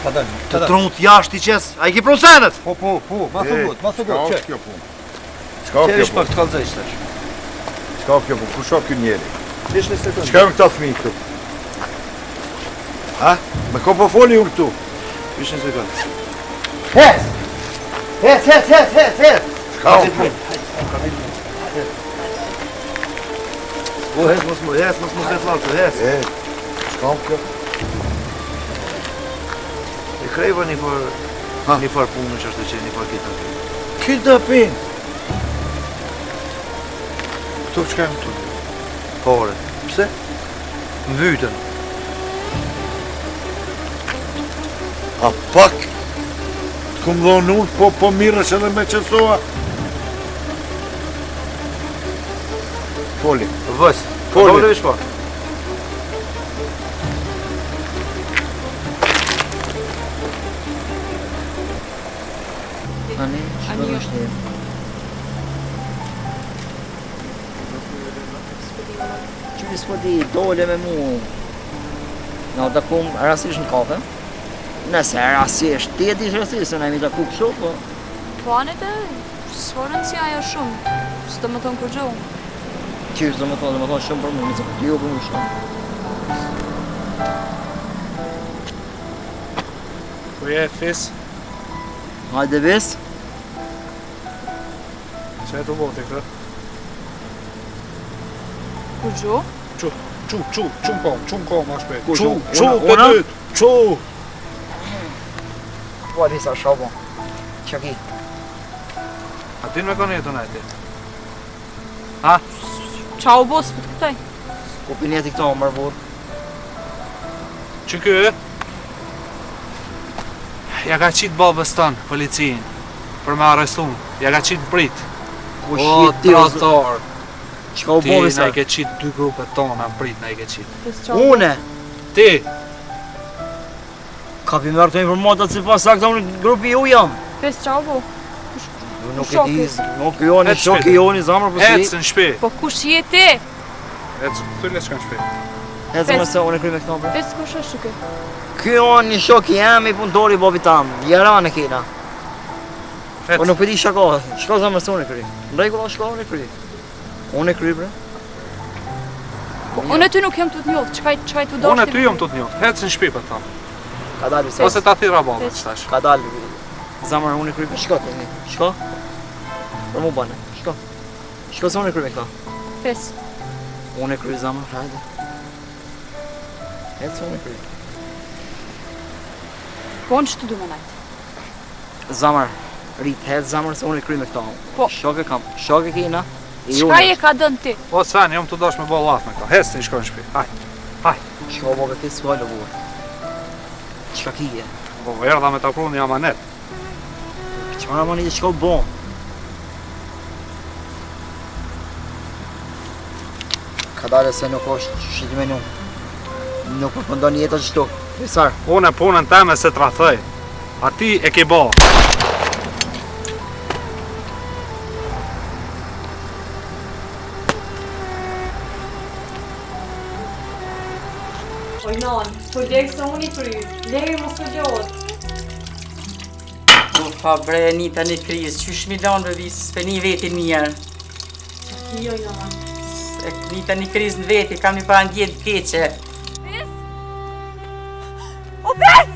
Kadal. Të trunt jashtë I qes, a I ki punë sanet? Po, ma thë gut, Qka është kjo punë? Qe vish pak të kalzejsh tash. Qka kjo punë? Kusho kjo njeri? Lish në sekundë. Qka më këta thmi këtu? Ha? Me ko po foli unë këtu? Lish në sekundë. Hes! Qka o punë? O, hes mos më zet latë, hes. Qka o kjo? E krejva një farë punë që është të qenë një farë kita pinë. Kita pinë? Këtu qka e më tu? Pare. Pse? Më vytën. A pak? Të këmë dhonë unë, po mirësh edhe me qësoa? Foli. Vës. Foli. Foli vish pa. Ani është Qyri s'podi dole me mu Në takum rasisht në kafe Nëse rasisht, ti e dish rasisht, se na jemi taku kështu, po Po anete, s'forën si ajo shumë, s'do më thonë kur gjohë. Qysh do më thonë shumë për mu, nëse jo për mu shumë Po je fis? Hajde vis. Që e të voti këtë? Ku gjo? Qum kom, ma shpejt. Ku, Qum, una? për dyt, qum! Po Alisa, shopo. Qaki. A din me kone jetën e ti? Ha? Qa u bos, për të këtaj? Ku pinjeti këto, mërvur. Që kë? Ja ka qitë babës tënë, policin, për me arrestun. Ja ka qitë prit. Ku O, shqit ti, o trator. Qka u Ti bovi na sa? i ke qitë 2 grupet tona, në prit na i ke qitë. Une! Ti! Ka pi mërë të informatat si pas sakta unë grupi ju jam. Fes qa u bo? Nuk e di, nuk joni, shoki joni, zamër për si. Ecë në shpi. Po kush je ti? Ecë, këtër shka në shpi. Ecë me se unë e kry me këto për. Fes kush është shuke? Kjo janë një shoki jam i punëtori bobi tam, Jeran e kina. Po nuk e di shako, shko zamër se unë e kry. Në regullo shko unë e kry. Unë e kry bre. Po unë e ty nuk jam të të njoftë, qkaj të dashti? Unë e ty jom të të njoftë, ecë në shpi për thamë. Ka dalë se. Ose ta thira babët, shtash. Ka dalë. Zamër unë e kry, shko të një, shko. Për mu bane, shko. Shko se unë e kry me këta. Fes. Unë e kry zamër, hajde. Ecë se unë e kry. Po unë që të du me najtë? Zamër, rrit, hecë zamër se unë e kry me këta. Po. Shok e kam, shok e kina. Qka je ka dënë ti? Po Sven, jom të dash me bo laf me këta. Hes të një shko në shpi. Haj. Shko bobe ti s'koj në burë. Qka kije? Po erdha me ta pru një amanet. Qëmara më një shko bon. Ka dalë se nuk është shqitime një. Nuk përpëndon jetën qëtu. Fisar. Unë e punën teme se të rathëj. A ti e ke bo. Oj non, po lekë se unë i kry, lekë mos të gjohet. Pa bre, Anita një krizë, qysh mi lanë dhe visë, s'pe një vetin mirë. Qa ki oj non? Anita një krizë në veti, kam një pa ndjetë keqe. O Fes!